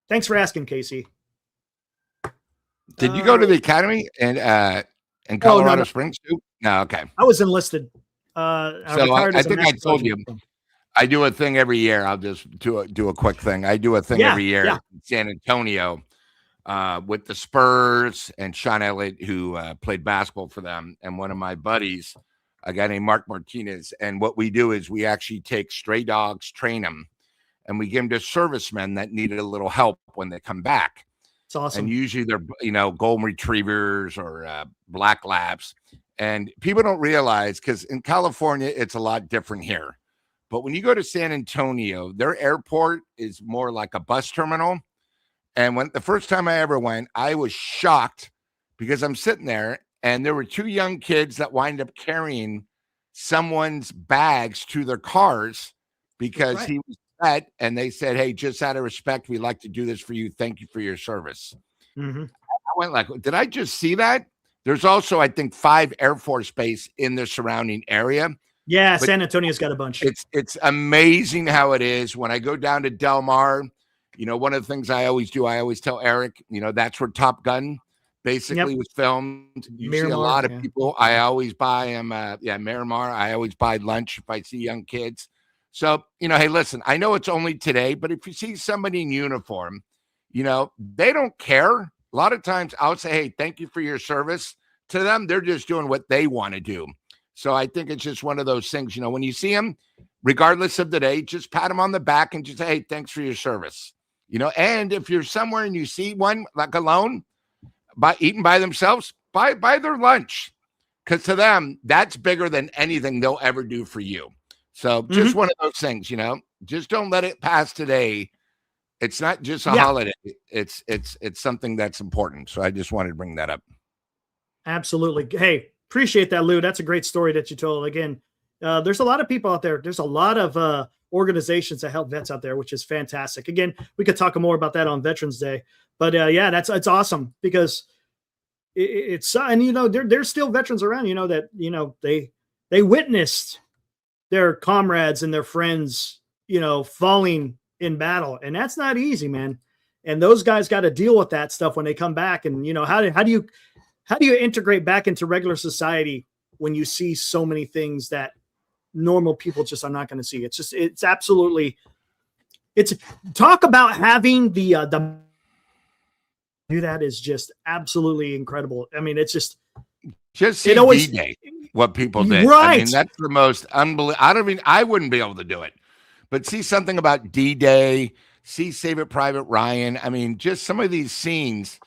Thanks for asking, Casey. Did you go to the academy in Colorado Springs too? No, okay. I was enlisted. I think I told you. I do a thing every year. I'll just do a quick thing. I do a thing every year in San Antonio with the Spurs and Sean Elliott, who played basketball for them, and one of my buddies, a guy named Mark Martinez. And what we do is we actually take stray dogs, train them, and we give them to servicemen that needed a little help when they come back. It's awesome. And usually they're, golden retrievers or black labs. And people don't realize, because in California, it's a lot different here. But when you go to San Antonio, their airport is more like a bus terminal. And the first time I ever went, I was shocked because I'm sitting there and there were two young kids that wind up carrying someone's bags to their cars because he was set, and they said, "Hey, just out of respect, we'd like to do this for you. Thank you for your service." Mm-hmm. I went like, did I just see that? There's also, I think, 5 Air Force Base in the surrounding area. Yeah, San Antonio's got a bunch. It's amazing how it is. When I go down to Del Mar, one of the things I always do, I always tell Eric, that's where Top Gun basically was filmed. You see a lot of people. I always buy them. Miramar. I always buy lunch if I see young kids. So, hey, listen, I know it's only today, but if you see somebody in uniform, they don't care. A lot of times I'll say, "Hey, thank you for your service." To them, they're just doing what they want to do. So I think it's just one of those things, when you see them, regardless of the day, just pat them on the back and just say, "Hey, thanks for your service." And if you're somewhere and you see one like alone, eating by themselves, buy their lunch. Because to them, that's bigger than anything they'll ever do for you. So just one of those things, just don't let it pass today. It's not just a holiday. It's something that's important. So I just wanted to bring that up. Absolutely. Hey, appreciate that, Lou. That's a great story that you told. Again, there's a lot of people out there. There's a lot of organizations that help vets out there, which is fantastic. Again, we could talk more about that on Veterans Day. But it's awesome because it's and there's still veterans around. They witnessed their comrades and their friends, falling in battle, and that's not easy, man. And those guys got to deal with that stuff when they come back. And how do you integrate back into regular society when you see so many things that normal people just are not going to see? It's talk about having the do that is just absolutely incredible. I mean, it's just see D-Day, what people did. Right. I mean, that's the most unbelievable. I wouldn't be able to do it, but see something about D-Day, see Save It Private Ryan. I mean, just some of these scenes.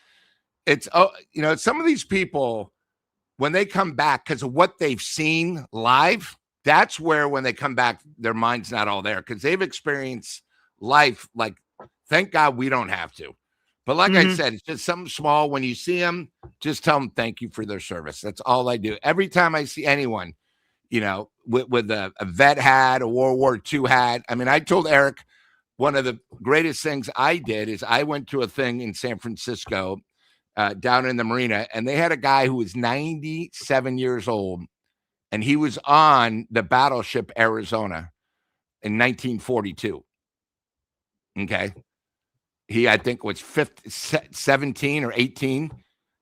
It's some of these people, when they come back because of what they've seen live, that's where when they come back, their mind's not all there because they've experienced life. Like, thank God we don't have to. But like I said, it's just something small. When you see them, just tell them thank you for their service. That's all I do. Every time I see anyone, with a vet hat, a World War II hat. I mean, I told Eric, one of the greatest things I did is I went to a thing in San Francisco, down in the marina, and they had a guy who was 97 years old, and he was on the battleship Arizona in 1942. Okay. He, I think, was 17 or 18.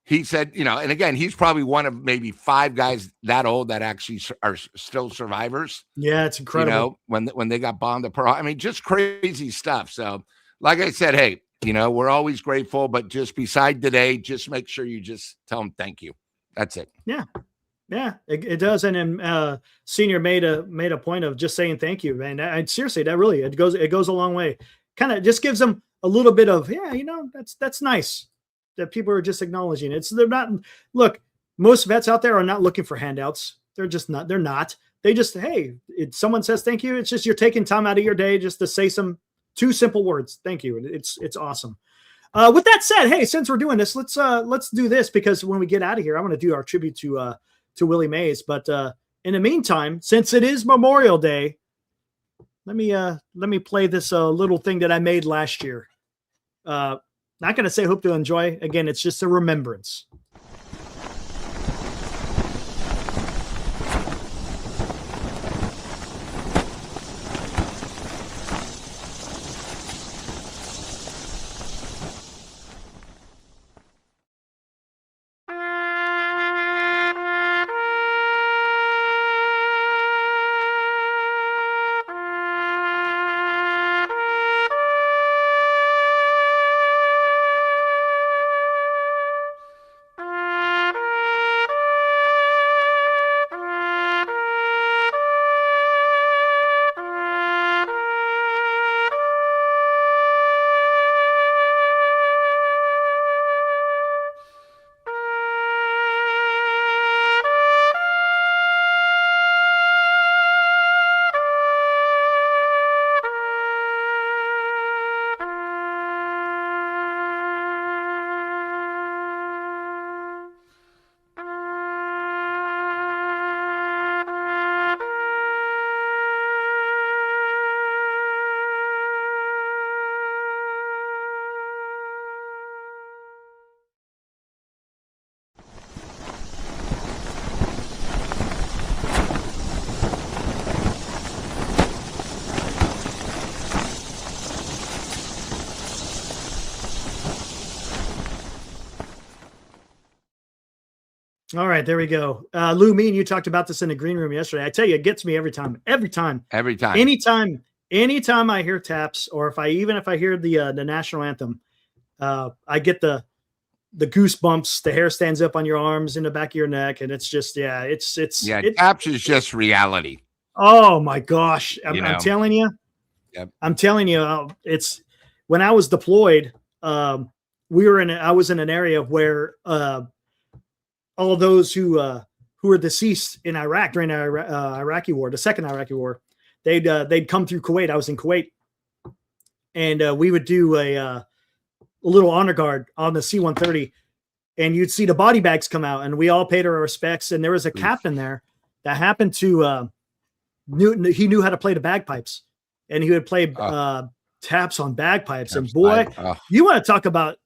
he said, and again, he's probably one of maybe 5 guys that old that actually are still survivors. Yeah, it's incredible. When they got bombed to Pearl. I mean, just crazy stuff. So, like I said, hey, we're always grateful, but just beside today, just make sure you just tell them thank you. That's it. Yeah. Yeah, it does. And then Senior made a point of just saying thank you, man. And seriously, that really it goes a long way. Kind of just gives them a little bit of that's nice that people are just acknowledging it. They're not. Look, most vets out there are not looking for handouts. They're just not. They're not. They just someone says thank you. It's just you're taking time out of your day just to say 2 simple words. Thank you. It's awesome. With that said, hey, since we're doing this, let's do this because when we get out of here, I want to do our tribute to Willie Mays. But in the meantime, since it is Memorial Day, let me play this little thing that I made last year. Not going to say hope to enjoy. Again, it's just a remembrance. All right, there we go. Lou, me and you talked about this in the green room yesterday. I tell you, it gets me every time. Anytime I hear taps, or if I hear the national anthem, I get the goosebumps. The hair stands up on your arms, in the back of your neck, and it's just taps is just reality. Oh my gosh, I'm telling you. Yep. I'm telling you, it's when I was deployed. I was in an area where all those who were deceased in Iraq during the Iraqi war, the second Iraqi war, they'd come through Kuwait. I was in Kuwait, and we would do a little honor guard on the C-130, and you'd see the body bags come out, and we all paid our respects. And there was a captain there that happened to knew how to play the bagpipes, and he would play taps on bagpipes. And boy, you want to talk about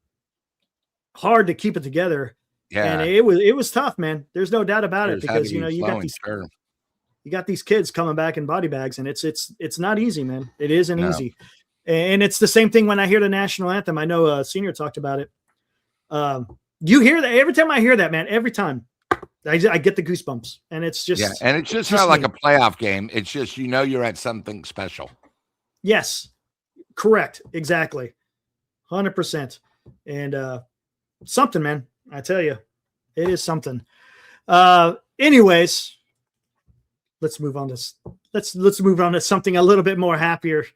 hard to keep it together. Yeah, and it was tough, man. There's no doubt about it because you got these kids coming back in body bags, and it's not easy, man. It isn't easy, and it's the same thing when I hear the national anthem. I know Senior talked about it. You hear that every time I hear that, man. Every time I get the goosebumps, and it's just and it's just not like a playoff game. It's just you're at something special. Yes, correct, exactly, 100%, and something, man. I tell you, it is something. Anyways, let's move on to let's move on to something a little bit more happier.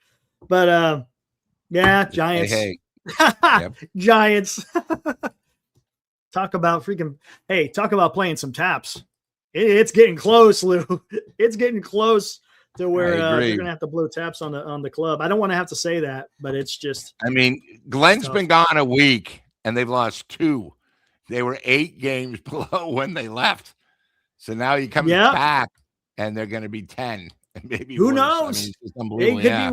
But Giants. Hey. Yep. Giants. Talk about playing some taps. It's getting close, Lou. It's getting close to where they're gonna have to blow taps on the club. I don't want to have to say that, but it's just. I mean, Glenn's been gone a week, and they've lost 2. They were 8 games below when they left. So now he comes back, and they're going to be 10. Maybe who worse. knows? I mean, it's unbelievable. It could be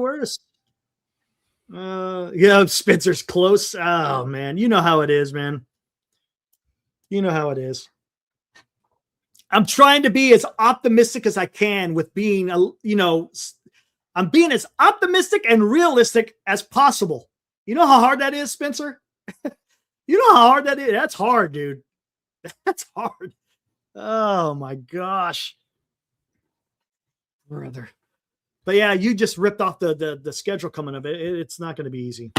worse. Spencer's close. Oh, man. You know how it is, man. You know how it is. I'm trying to be as optimistic as I can with being, I'm being as optimistic and realistic as possible. You know how hard that is, Spencer? You know how hard that is? That's hard, dude. That's hard. Oh my gosh. Brother. But yeah, you just ripped off the schedule coming up. It's not going to be easy.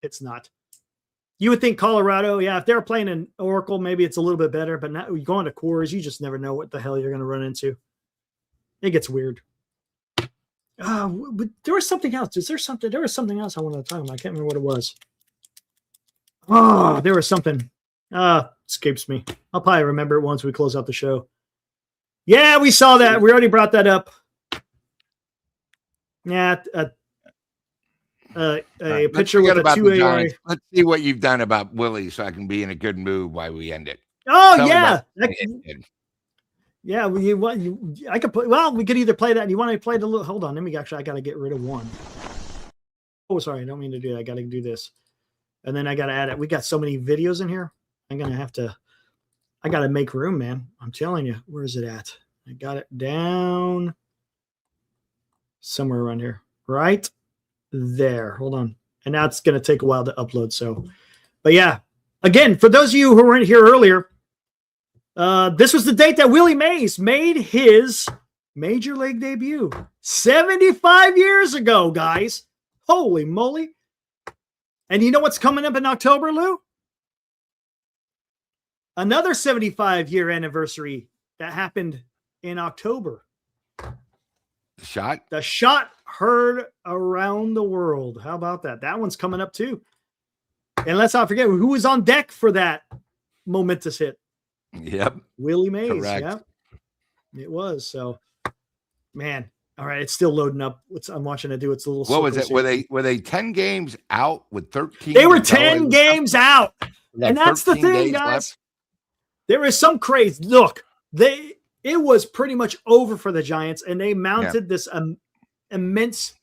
It's not. You would think Colorado, yeah, if they're playing in Oracle, maybe it's a little bit better, but now you go into Coors, you just never know what the hell you're going to run into. It gets weird. But there was something else. There was something else I wanted to talk about. I can't remember what it was. Oh, there was something. Escapes me. I'll probably remember it once we close out the show. Yeah, we saw that. We already brought that up. Yeah, a pitcher with a 2 ERA. Let's see what you've done about Willie, so I can be in a good mood while we end it. Oh yeah, yeah. I could play. Well, we could either play that. You want to play the little? Hold on, let me actually. I got to get rid of one. Oh, sorry, I don't mean to do that. I got to do this, and then I got to add it. We got so many videos in here. I'm gonna have to. I got to make room, man. I'm telling you. Where is it at? I got it down somewhere around here, right there. Hold on. And now it's going to take a while to upload. So, but yeah, again, for those of you who weren't here earlier, this was the date that Willie Mays made his major league debut 75 years ago, guys. Holy moly. And you know what's coming up in October, Lou? Another 75-year anniversary that happened in October. The shot heard around the world. How about that? That one's coming up too. And let's not forget who was on deck for that momentous hit. Yep. Willie Mays. Correct. Yep. It was. So, man. All right. It's still loading up. I'm watching it do its little. What was it? Were they 10 games out with 13? They were 10 games out. And that's the thing, guys. Left. There is some craze. Look, it was pretty much over for the Giants, and they mounted this immense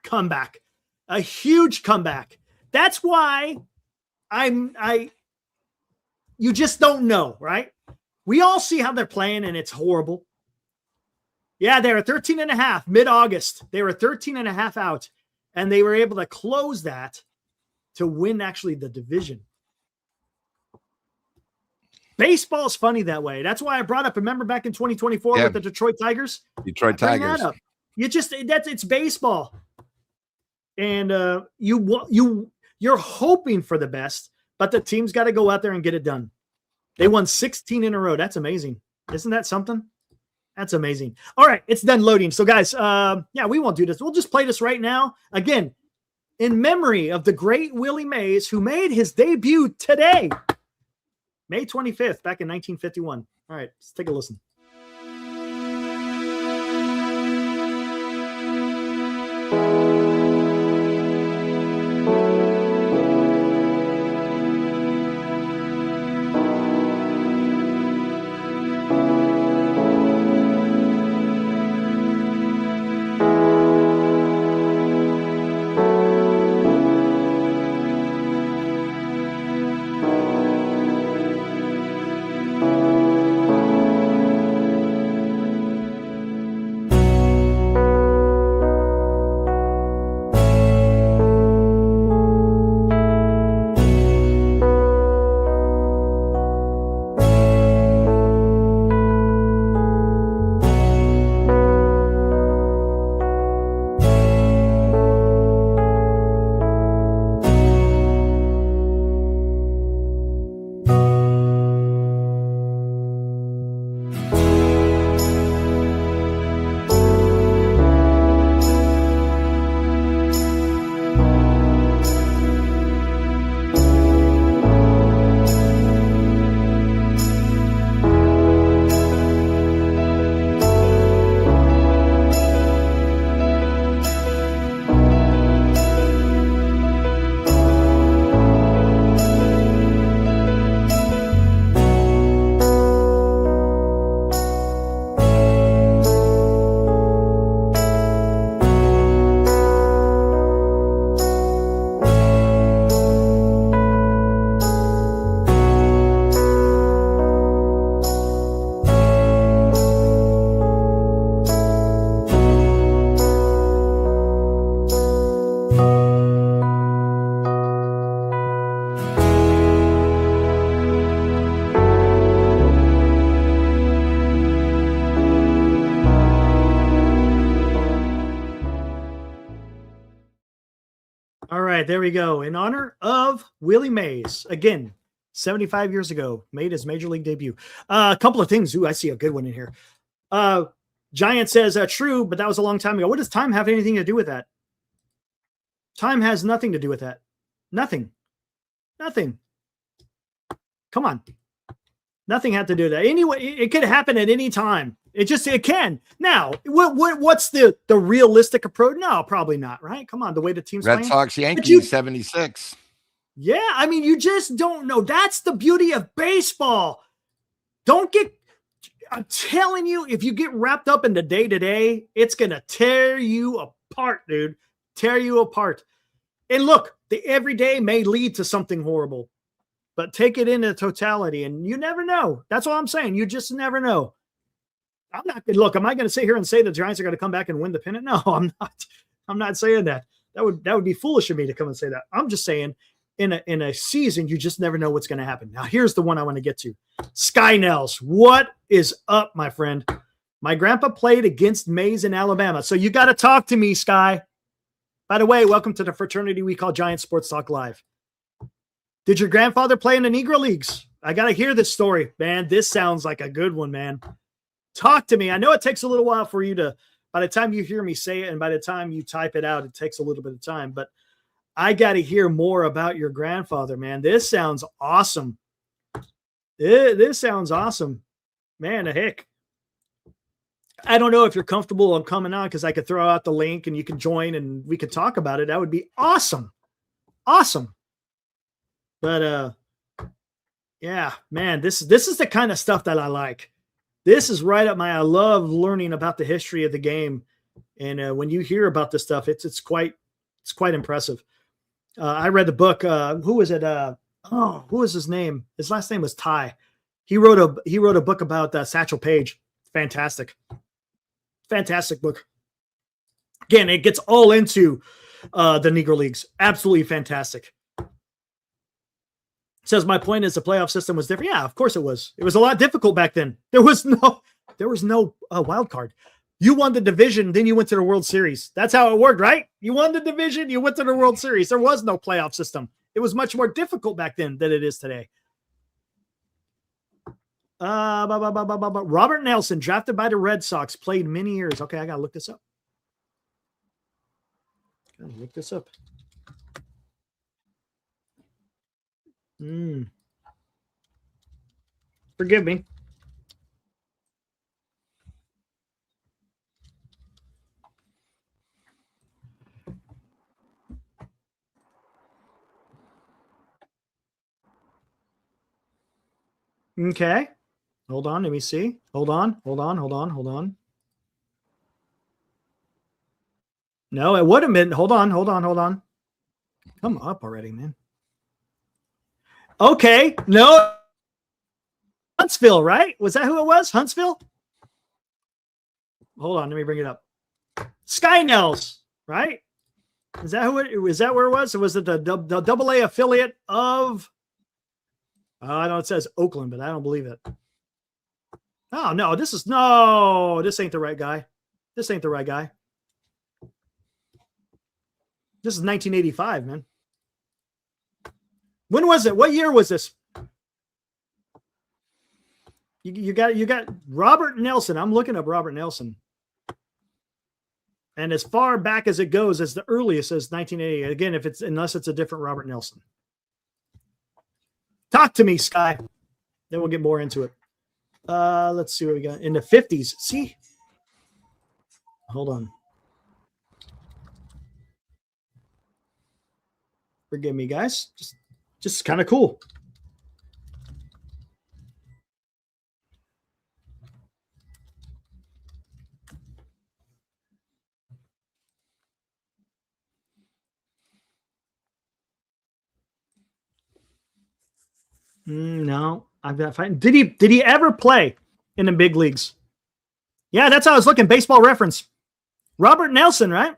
comeback, a huge comeback. That's why you just don't know, right? We all see how they're playing, and it's horrible. Yeah, they were 13.5 mid-August. They were 13.5 out, and they were able to close that to win actually the division. Baseball's funny that way. That's why I brought up, remember back in 2024 with the Detroit Tigers? Detroit Tigers. That up. It's baseball. And you're hoping for the best, but the team's got to go out there and get it done. They won 16 in a row. That's amazing. Isn't that something? That's amazing. All right, it's done loading. So guys, we won't do this. We'll just play this right now. Again, in memory of the great Willie Mays, who made his debut today. May 25th, back in 1951. All right, let's take a listen. right, there we go. In honor of Willie Mays, again, 75 years ago, made his major league debut. A couple of things. Ooh, I see a good one in here. Giant says, true, but that was a long time ago. What does time have anything to do with that? Time has nothing to do with that. Nothing. Come on. Nothing had to do with that. Anyway, it could happen at any time. It can. Now, what's the realistic approach? No, probably not, right? Come on, the way the team's Red playing. Sox, Yankees, 76. Yeah, I mean, you just don't know. That's the beauty of baseball. I'm telling you, if you get wrapped up in the day-to-day, it's going to tear you apart, dude. Tear you apart. And look, the everyday may lead to something horrible, but take it into totality, and you never know. That's all I'm saying. You just never know. Am I going to sit here and say the Giants are going to come back and win the pennant? No, I'm not. I'm not saying that. That would be foolish of me to come and say that. I'm just saying in a season, you just never know what's going to happen. Now, here's the one I want to get to. Sky Nels, what is up, my friend? My grandpa played against Mays in Alabama, so you got to talk to me, Sky. By the way, welcome to the fraternity we call Giant Sports Talk Live. Did your grandfather play in the Negro Leagues? I got to hear this story, man. This sounds like a good one, man. Talk to me. I know it takes a little while for you to, by the time you hear me say it and by the time you type it out, it takes a little bit of time, but I got to hear more about your grandfather, man. This sounds awesome. This sounds awesome, man. The heck. I don't know if you're comfortable on coming on because I could throw out the link and you can join and we could talk about it. That would be awesome. Awesome. But yeah, man, this is the kind of stuff that I like. This is right up I love learning about the history of the game. And when you hear about this stuff, it's quite impressive. I read the book. Who was it? Who was his name? His last name was Ty. He wrote a book about Satchel Paige. Fantastic book. Again, it gets all into the Negro Leagues. Absolutely fantastic. Says my point is the playoff system was different. Yeah, of course it was. It was a lot difficult back then. There was no wild card. You won the division, then you went to the World Series. That's how it worked, right? You won the division, you went to the World Series. There was no playoff system. It was much more difficult back then than it is today. Robert Nelson, drafted by the Red Sox, played many years. Okay, I got to look this up. Forgive me. Okay. Hold on. Let me see. Hold on. No, it would have been. Hold on. Come up already, man. Okay. No. Huntsville, right? Was that who it was? Huntsville? Hold on. Let me bring it up. Sky Nels, right? Is that where it was? Or was it the AA affiliate of? I know it says Oakland, but I don't believe it. Oh, no, this ain't the right guy. This is 1985, man. When was it? What year was this? You got Robert Nelson. I'm looking up Robert Nelson. And as far back as it goes, as the earliest as 1988. Again, unless it's a different Robert Nelson. Talk to me, Sky. Then we'll get more into it. Let's see what we got in the 50s. See, hold on. Forgive me, guys. Just kind of cool. No, I've got fighting. Did he ever play in the big leagues? Yeah, that's how I was looking. Baseball Reference. Robert Nelson, right?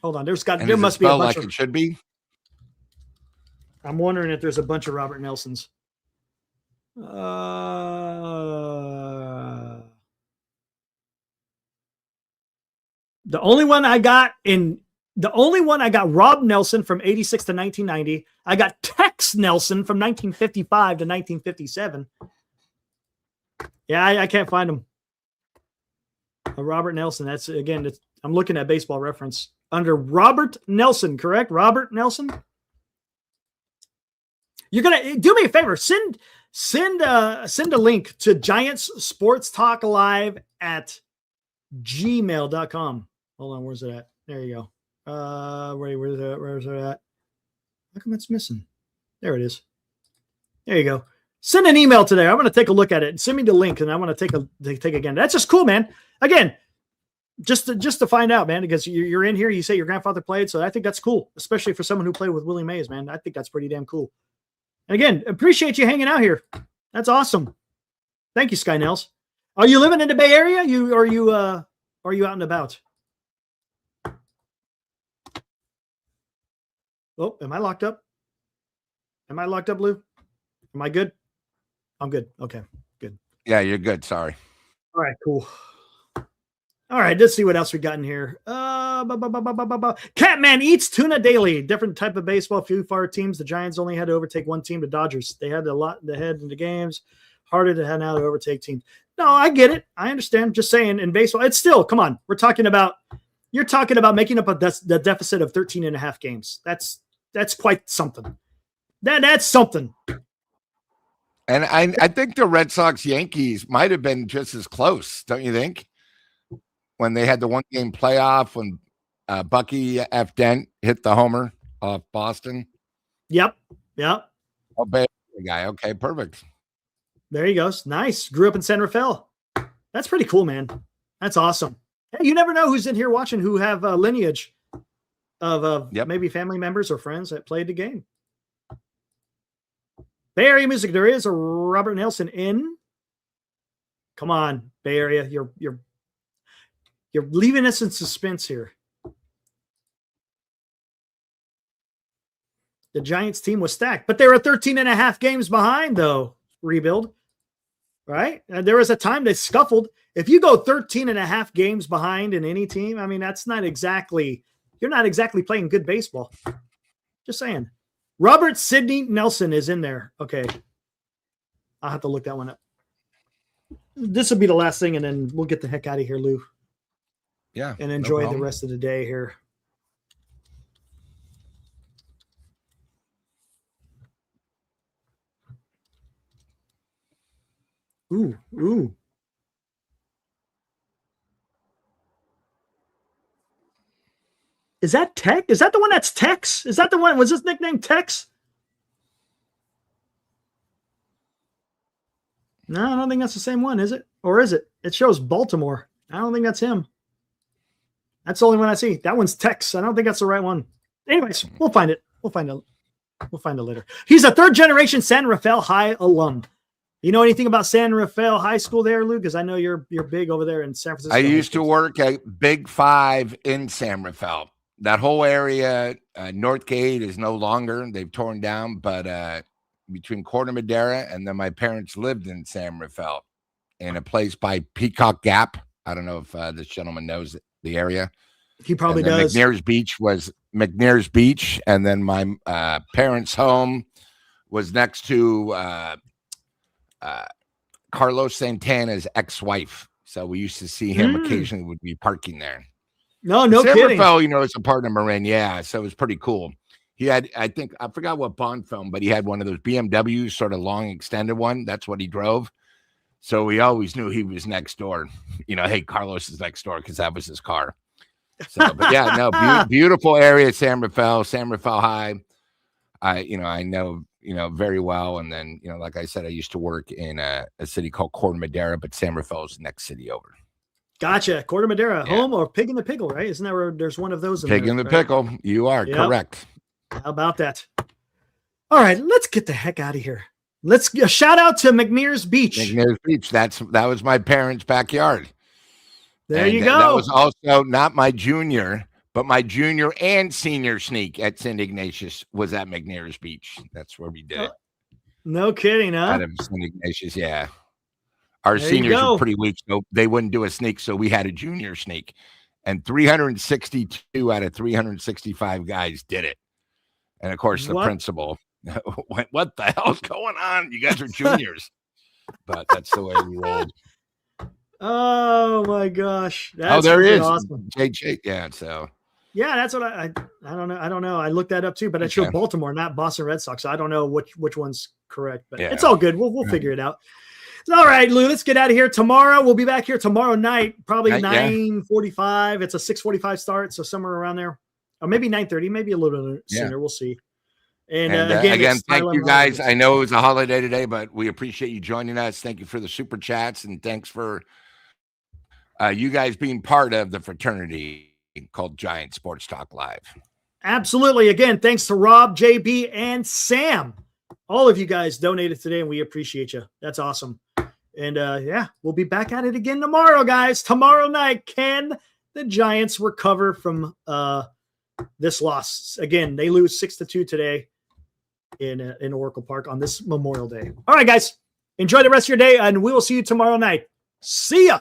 Hold on. There must be a bunch like it should be. I'm wondering if there's a bunch of Robert Nelsons. The only one I got in The only one I got Rob Nelson from 86 to 1990. I got Tex Nelson from 1955 to 1957. Yeah, I can't find him. Robert Nelson. That's again. I'm looking at Baseball Reference under Robert Nelson. Correct, Robert Nelson. You're gonna do me a favor. Send a link to Giants Sports Talk Live at gmail.com. Hold on, where's it at? There you go. Where's it at? How come it's missing? There it is. There you go. Send an email today. I want to take a look at it. Send me the link, and I want to take again. That's just cool, man. Again, just to find out, man, because you're in here. You say your grandfather played, so I think that's cool, especially for someone who played with Willie Mays, man. I think that's pretty damn cool. And again, appreciate you hanging out here. That's awesome. Thank you, Sky Nels. Are you living in the Bay Area? Are you out and about? Oh, am I locked up? Am I locked up, Lou? Am I good? I'm good. Okay, good. Yeah, you're good. Sorry. All right, cool. All right, let's see what else we got in here. Catman eats tuna daily. Different type of baseball. Few far teams. The Giants only had to overtake one team, the Dodgers. They had a lot to head in the games. Harder to have now to overtake teams. No, I get it. I understand. Just saying, in baseball, it's still, come on. You're talking about making up the deficit of 13 and a half games. That's quite something. That's something. And I think the Red Sox Yankees might have been just as close, don't you think? When they had the one game playoff when Bucky F. Dent hit the homer off Boston. Yep. Oh, Bay guy. Okay, perfect. There he goes. Nice. Grew up in San Rafael. That's pretty cool, man. That's awesome. Hey, you never know who's in here watching who have lineage of maybe family members or friends that played the game. Bay Area music. There is a Robert Nelson in. Come on, Bay Area. You're leaving us in suspense here. The Giants team was stacked, but they were 13 and a half games behind, though. Rebuild, right? And there was a time they scuffled. If you go 13 and a half games behind in any team, I mean, you're not exactly playing good baseball. Just saying. Robert Sidney Nelson is in there. Okay. I'll have to look that one up. This will be the last thing, and then we'll get the heck out of here, Lou. Yeah. And enjoy the rest of the day here. Ooh. Is that Tech? Is that the one that's Tex? Is that the one? Was his nickname Tex? No, I don't think that's the same one, is it? Or is it? It shows Baltimore. I don't think that's him. That's the only one I see. That one's Tex. I don't think that's the right one. Anyways, we'll find it. We'll find it later. He's a third-generation San Rafael High alum. You know anything about San Rafael High School there, Luke? Because I know you're big over there in San Francisco. I used to work at Big Five in San Rafael. That whole area, Northgate is no longer. They've torn down, but between Corte Madera and then my parents lived in San Rafael in a place by Peacock Gap. I don't know if this gentleman knows the area. He probably does. McNair's Beach was McNair's Beach, and then my parents' home was next to Carlos Santana's ex-wife. So we used to see him occasionally. Would be parking there. No San kidding. Rafael, it's a part of Marin. Yeah, so it was pretty cool. He had, I forgot what Bond film, but he had one of those BMWs, sort of long extended one. That's what he drove. So we always knew he was next door. Hey, Carlos is next door because that was his car. So, but yeah, no, beautiful area, San Rafael High. I know, very well. And then, like I said, I used to work in a city called Corte Madera, but San Rafael's the next city over. Gotcha. Corte Madera, home or Pig in the Pickle, right? Isn't that where there's one of those? Pig in the Pickle. You are correct. How about that? All right, let's get the heck out of here. Let's shout out to McNair's Beach. McNair's Beach. That was my parents' backyard. There you go. That was also not my junior, but my junior and senior sneak at St. Ignatius was at McNair's Beach. That's where we did it. No kidding, huh? Out of St. Ignatius, yeah. Our seniors were pretty weak, so they wouldn't do a sneak, so we had a junior sneak. and 362 out of 365 guys did it. And of course, the principal went, "What the hell's going on? You guys are juniors." But that's the way we rolled. Oh my gosh! That's there is awesome. JJ. Yeah, so yeah, that's what I don't know. I don't know. I looked that up too, but it showed Baltimore, not Boston Red Sox. So I don't know which one's correct, but it's all good. We'll figure it out. All right, Lou, let's get out of here. Tomorrow, we'll be back here tomorrow night, probably 9:45. It's a 6:45 start, so somewhere around there. Or maybe 9:30, maybe a little bit sooner. We'll see. And again, thank you guys. I know it was a holiday today, but we appreciate you joining us. Thank you for the super chats, and thanks for you guys being part of the fraternity called Giant Sports Talk Live. Absolutely. Again, thanks to Rob, JB, and Sam. All of you guys donated today, and we appreciate you. That's awesome. And we'll be back at it again tomorrow, guys. Tomorrow night, can the Giants recover from this loss? Again, they lose 6-2 today in Oracle Park on this Memorial Day. All right, guys, enjoy the rest of your day, and we will see you tomorrow night. See ya.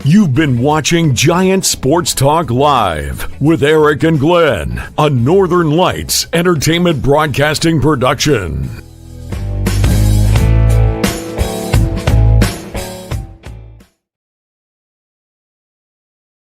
You've been watching Giant Sports Talk Live with Eric and Glenn, a Northern Lights Entertainment Broadcasting production.